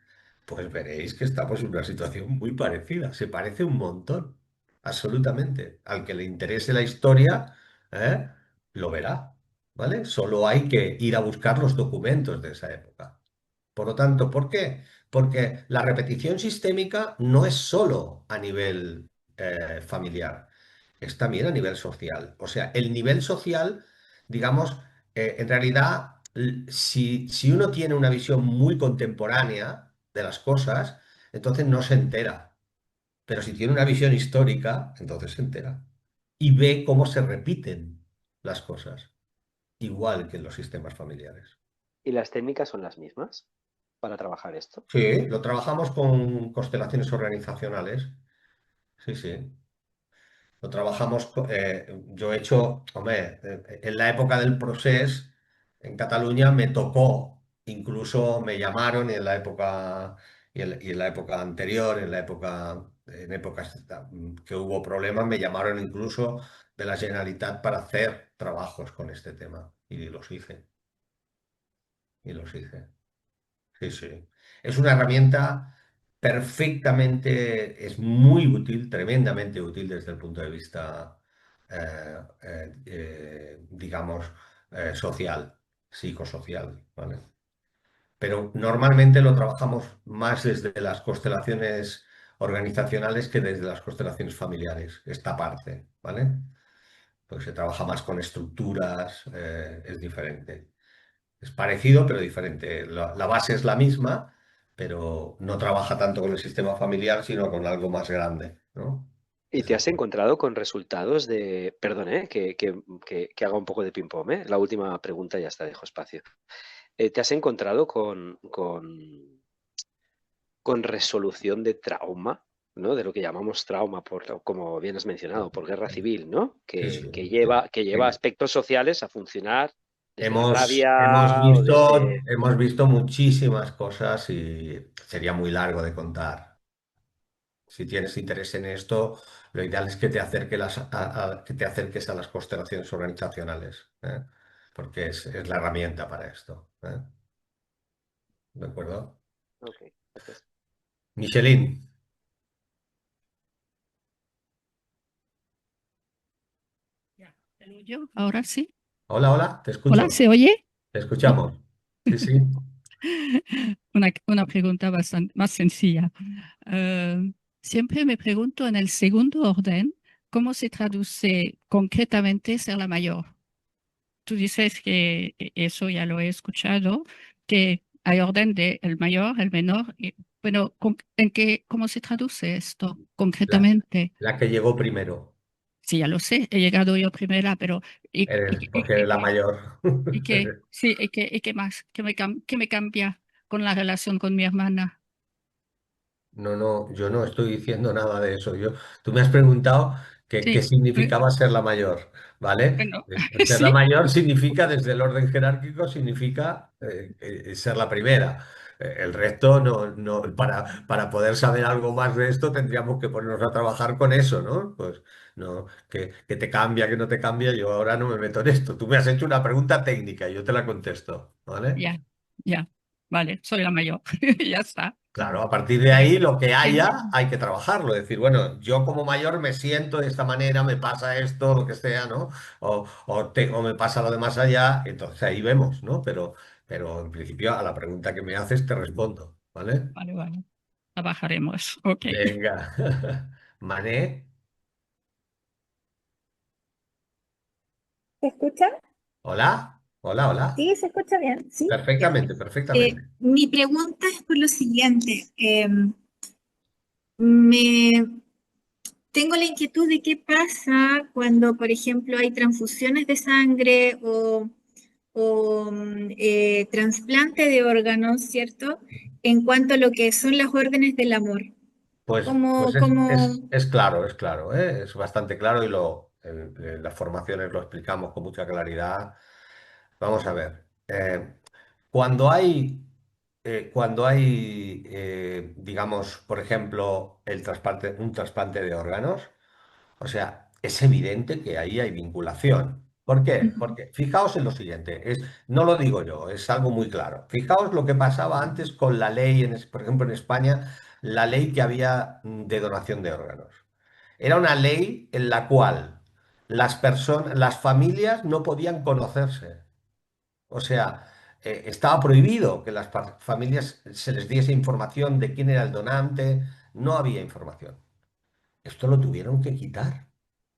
Pues veréis que estamos en una situación muy parecida. Se parece un montón, absolutamente. Al que le interese la historia, ¿eh? Lo verá, ¿vale? Solo hay que ir a buscar los documentos de esa época. Por lo tanto, ¿por qué? Porque la repetición sistémica no es solo a nivel familiar, es también a nivel social. O sea, el nivel social, digamos, en realidad, si uno tiene una visión muy contemporánea de las cosas, entonces no se entera. Pero si tiene una visión histórica, entonces se entera. Y ve cómo se repiten las cosas, igual que en los sistemas familiares. ¿Y las técnicas son las mismas para trabajar esto? Sí, lo trabajamos con constelaciones organizacionales. Sí, sí. Lo trabajamos, yo he hecho, hombre, en la época del procés en Cataluña me tocó, incluso me llamaron en la época y en la época anterior, en épocas que hubo problemas, me llamaron incluso de la Generalitat para hacer trabajos con este tema y los hice, y los hice. Sí, sí. Es una herramienta perfectamente, es muy útil, tremendamente útil desde el punto de vista, digamos, social, psicosocial, ¿vale? Pero normalmente lo trabajamos más desde las constelaciones organizacionales que desde las constelaciones familiares, esta parte, ¿vale? Pues se trabaja más con estructuras, es diferente. Es parecido, pero diferente. La base es la misma, pero no trabaja tanto con el sistema familiar, sino con algo más grande, ¿no? ¿Y te has encontrado con resultados de... Perdón, que haga un poco de ping-pong, ¿eh? La última pregunta ya está, dejo espacio. ¿Te has encontrado con resolución de trauma, ¿no? De lo que llamamos trauma, como bien has mencionado, por guerra civil, ¿no? Sí, sí, Que sí, lleva sí. aspectos sociales a funcionar desde la Hemos, rabia o desde... hemos visto muchísimas cosas y sería muy largo de contar. Si tienes interés en esto, lo ideal es que te que te acerques a las constelaciones organizacionales, ¿eh? Porque es la herramienta para esto, ¿eh? ¿De acuerdo? Ok, gracias. Michelin, Ya, ¿te lo oyo? Ahora sí. hola, hola, te Hola, escucho, ¿se oye? te ¿No? escuchamos. Sí, sí. Una pregunta bastante más sencilla. Siempre me pregunto en el segundo orden, ¿cómo se traduce concretamente ser la mayor? Tú dices que eso ya lo he escuchado, que hay orden de el mayor, el menor, bueno, ¿cómo se traduce esto La, concretamente? la que llegó primero. Sí, ya lo sé, he llegado yo primera, pero ¿y, y, Eres, y- porque eres y la qué? mayor. ¿Y qué? Sí, y qué más? Qué me cambia con la relación con mi hermana? No, no, yo no estoy diciendo nada de eso. Tú me has preguntado qué Sí, significaba ser la mayor, ¿vale? bueno, Ser la sí, mayor significa, desde el orden jerárquico, significa ser la primera. El resto, para poder saber algo más de esto, tendríamos que ponernos a trabajar con eso, ¿no? Pues no, que te cambia, que no te cambia, yo ahora no me meto en esto. Tú me has hecho una pregunta técnica y yo te la contesto, ¿vale? ya, ya, vale, soy la mayor, ya está. Claro, a partir de ahí Bien, lo que bien, haya hay que trabajarlo. Decir, bueno, yo como mayor me siento de esta manera, me pasa esto, lo que sea, ¿no? O me pasa lo de más allá, entonces ahí vemos, ¿no? Pero en principio a la pregunta que me haces te respondo, ¿vale? vale, vale, trabajaremos, ok. Venga. Mané, ¿Se escucha? hola, hola, hola. Sí, se escucha bien, sí, ya. Perfectamente, perfectamente. Mi pregunta es por lo siguiente. Me tengo la inquietud de qué pasa cuando, por ejemplo, hay transfusiones de sangre o trasplante de órganos, ¿cierto? En cuanto a lo que son las órdenes del amor. Pues ¿Cómo, cómo, es claro, ¿eh? Es bastante claro y en las formaciones lo explicamos con mucha claridad. Vamos a ver. Cuando hay, digamos, por ejemplo, un trasplante de órganos, o sea, es evidente que ahí hay vinculación. ¿Por qué? Ujú. Porque fijaos en lo siguiente, no lo digo yo, es algo muy claro. Fijaos lo que pasaba antes con la ley, por ejemplo, en España, la ley que había de donación de órganos. Era una ley en la cual las familias no podían conocerse. O sea, estaba prohibido que las familias se les diese información de quién era el donante, no había información. Esto lo tuvieron que quitar.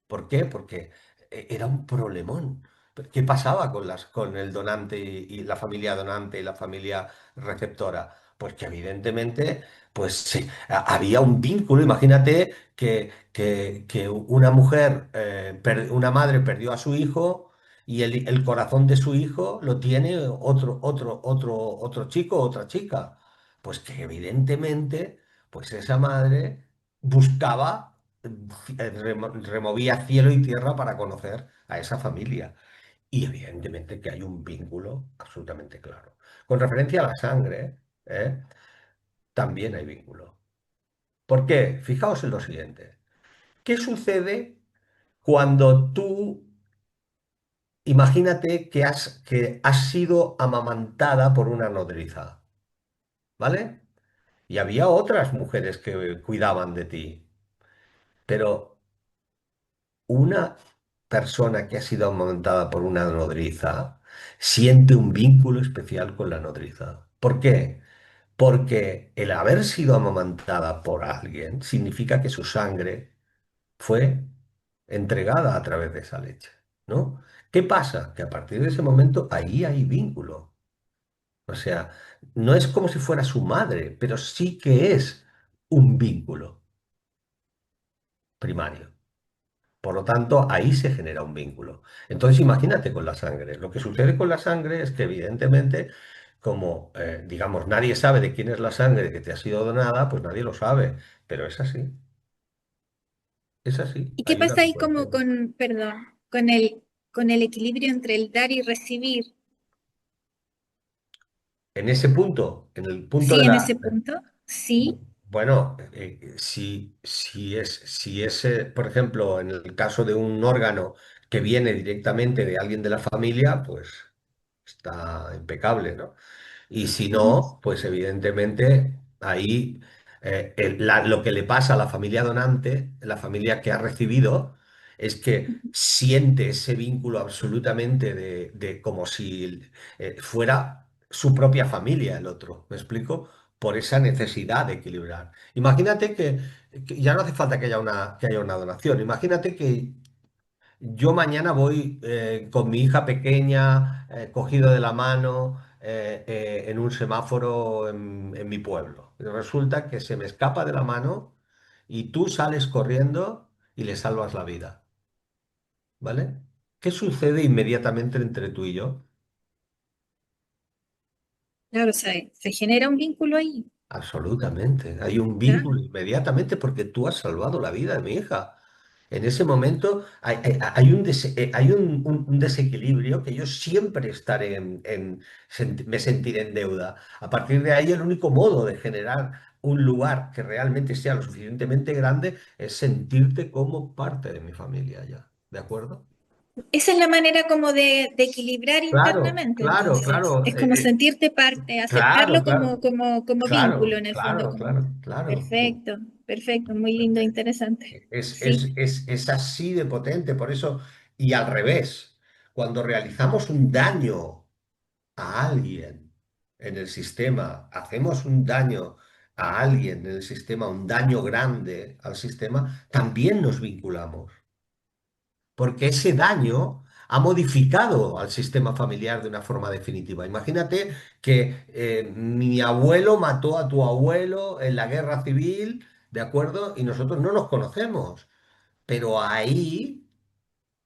¿Por qué? Porque era un problemón. ¿Qué pasaba con el donante y la familia donante y la familia receptora? Pues que evidentemente pues, sí, había un vínculo. Imagínate que una mujer, una madre perdió a su hijo y el corazón de su hijo lo tiene otro chico, otra chica. Pues que evidentemente, pues esa madre buscaba removía cielo y tierra para conocer a esa familia. Y evidentemente que hay un vínculo absolutamente claro. Con referencia a la sangre, ¿eh? También hay vínculo. ¿Por qué? Fijaos en lo siguiente. ¿Qué sucede cuando tú, imagínate que has sido amamantada por una nodriza, ¿vale? Y había otras mujeres que cuidaban de ti, pero una persona que ha sido amamantada por una nodriza siente un vínculo especial con la nodriza. ¿Por qué? Porque el haber sido amamantada por alguien significa que su sangre fue entregada a través de esa leche, ¿no? ¿Qué pasa? Que a partir de ese momento ahí hay vínculo. O sea, no es como si fuera su madre, pero sí que es un vínculo primario. Por lo tanto, ahí se genera un vínculo. Entonces, imagínate con la sangre. Lo que sucede con la sangre es que, evidentemente, como, digamos, nadie sabe de quién es la sangre que te ha sido donada, pues nadie lo sabe. Pero es así, es así. ¿Y qué Hay una pasa ahí como vinculación. con, perdón, con el equilibrio entre el dar y recibir? En ese punto, en el punto Sí, de en la... ese punto, sí. Bueno, si es, por ejemplo, en el caso de un órgano que viene directamente de alguien de la familia, pues está impecable, ¿no? Y si Ujú, no, pues evidentemente ahí lo que le pasa a la familia donante, la familia que ha recibido, es que ujú. siente ese vínculo absolutamente de como si fuera su propia familia el otro, ¿me explico? Por esa necesidad de equilibrar. Imagínate que ya no hace falta que haya una donación. Imagínate que yo mañana voy con mi hija pequeña, cogido de la mano, en un semáforo en mi pueblo. Y resulta que se me escapa de la mano y tú sales corriendo y le salvas la vida. ¿vale? ¿Qué sucede inmediatamente entre tú y yo? Claro, se genera un vínculo ahí, Absolutamente. Hay un claro. vínculo inmediatamente porque tú has salvado la vida de mi hija. En ese momento hay un desequilibrio que yo siempre estaré me sentiré en deuda. A partir de ahí, el único modo de generar un lugar que realmente sea lo suficientemente grande es sentirte como parte de mi familia ya. ¿De acuerdo? Esa es la manera como de equilibrar Claro, internamente, claro, entonces. claro, Es como sentirte parte, claro, aceptarlo claro, como vínculo claro, en el fondo. claro, claro, claro. Perfecto, perfecto, muy lindo, interesante. Sí. Es así de potente, por eso, y al revés, cuando realizamos un daño a alguien en el sistema, hacemos un daño a alguien en el sistema, un daño grande al sistema, también nos vinculamos, porque ese daño ha modificado al sistema familiar de una forma definitiva. Imagínate que mi abuelo mató a tu abuelo en la guerra civil, ¿de acuerdo? Y nosotros no nos conocemos. Pero ahí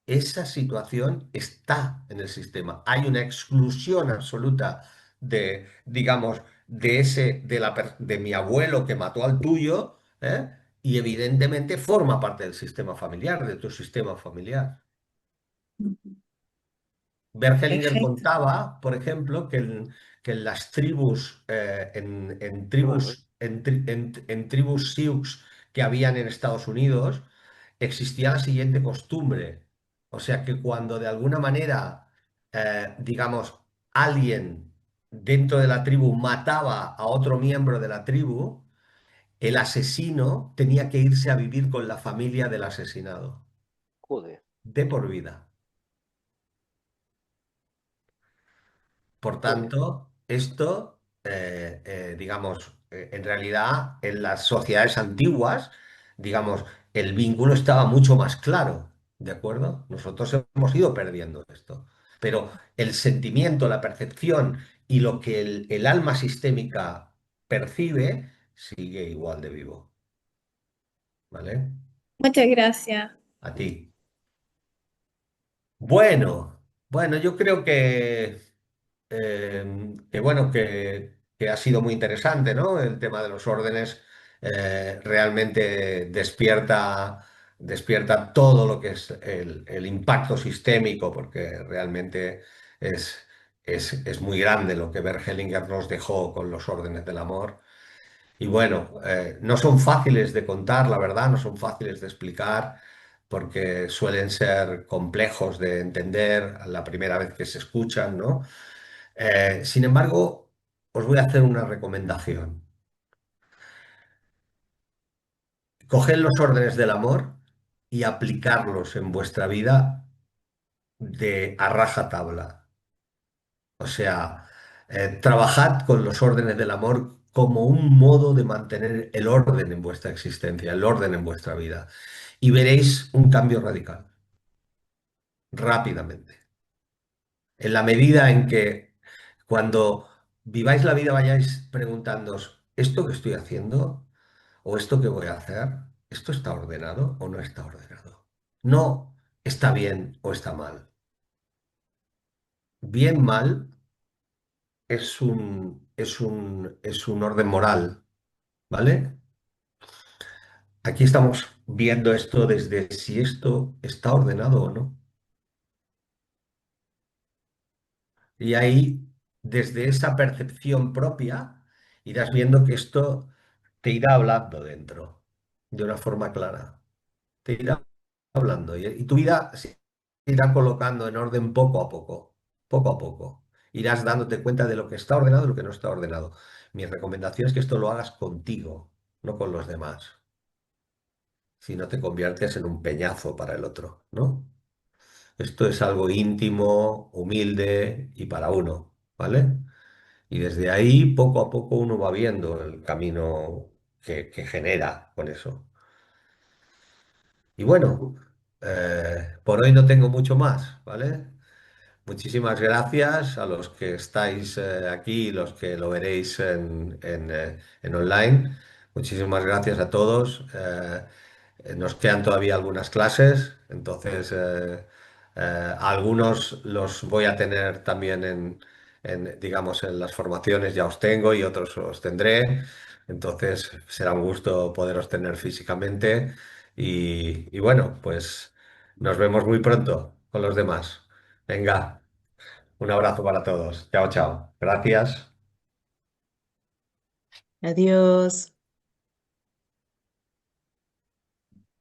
esa situación está en el sistema. Hay una exclusión absoluta de, digamos, de mi abuelo que mató al tuyo, ¿eh? Y evidentemente forma parte del sistema familiar, de tu sistema familiar. Bert Hellinger Perfecto. contaba, por ejemplo, que en las tribus, Qué bueno. en tribus Sioux que habían en Estados Unidos, existía la siguiente costumbre. O sea que cuando de alguna manera, digamos, alguien dentro de la tribu mataba a otro miembro de la tribu, el asesino tenía que irse a vivir con la familia del asesinado, Joder, de por vida. Por joder. tanto, esto, digamos, en realidad en las sociedades antiguas, digamos, el vínculo estaba mucho más claro, ¿de acuerdo? Nosotros hemos ido perdiendo esto, pero el sentimiento, la percepción y lo que el alma sistémica percibe sigue igual de vivo, ¿vale? Muchas gracias. A ti. Bueno, yo creo que bueno, que ha sido muy interesante, ¿no? El tema de los órdenes realmente despierta todo lo que es el impacto sistémico, porque realmente es, es muy grande lo que Bert Hellinger nos dejó con los órdenes del amor. Y bueno, no son fáciles de contar, la verdad, no son fáciles de explicar, porque suelen ser complejos de entender a la primera vez que se escuchan, ¿no? Sin embargo, os voy a hacer una recomendación. Coged los órdenes del amor y aplicarlos en vuestra vida a rajatabla. O sea, trabajad con los órdenes del amor como un modo de mantener el orden en vuestra existencia, el orden en vuestra vida. Y veréis un cambio radical, rápidamente. En la medida en que cuando viváis la vida vayáis preguntándoos, ¿esto que estoy haciendo o esto que voy a hacer, esto está ordenado o no está ordenado? No está bien o está mal. Bien, mal es un orden moral, ¿vale? Aquí estamos viendo esto desde si esto está ordenado o no. Y ahí, desde esa percepción propia, irás viendo que esto te irá hablando dentro, de una forma clara. Te irá hablando y tu vida se irá colocando en orden poco a poco, poco a poco. Irás dándote cuenta de lo que está ordenado y lo que no está ordenado. Mi recomendación es que esto lo hagas contigo, no con los demás. Si no te conviertes en un peñazo para el otro, ¿no? Esto es algo íntimo, humilde y para uno, ¿vale? Y desde ahí, poco a poco, uno va viendo el camino que genera con eso. Y bueno, por hoy no tengo mucho más, ¿vale? Muchísimas gracias a los que estáis aquí y los que lo veréis en online. Muchísimas gracias a todos. Nos quedan todavía algunas clases, entonces Algunos los voy a tener también digamos, en las formaciones ya os tengo y otros os tendré. Entonces será un gusto poderos tener físicamente y bueno, pues nos vemos muy pronto con los demás. Venga, un abrazo para todos. Chao, chao. Gracias. Adiós.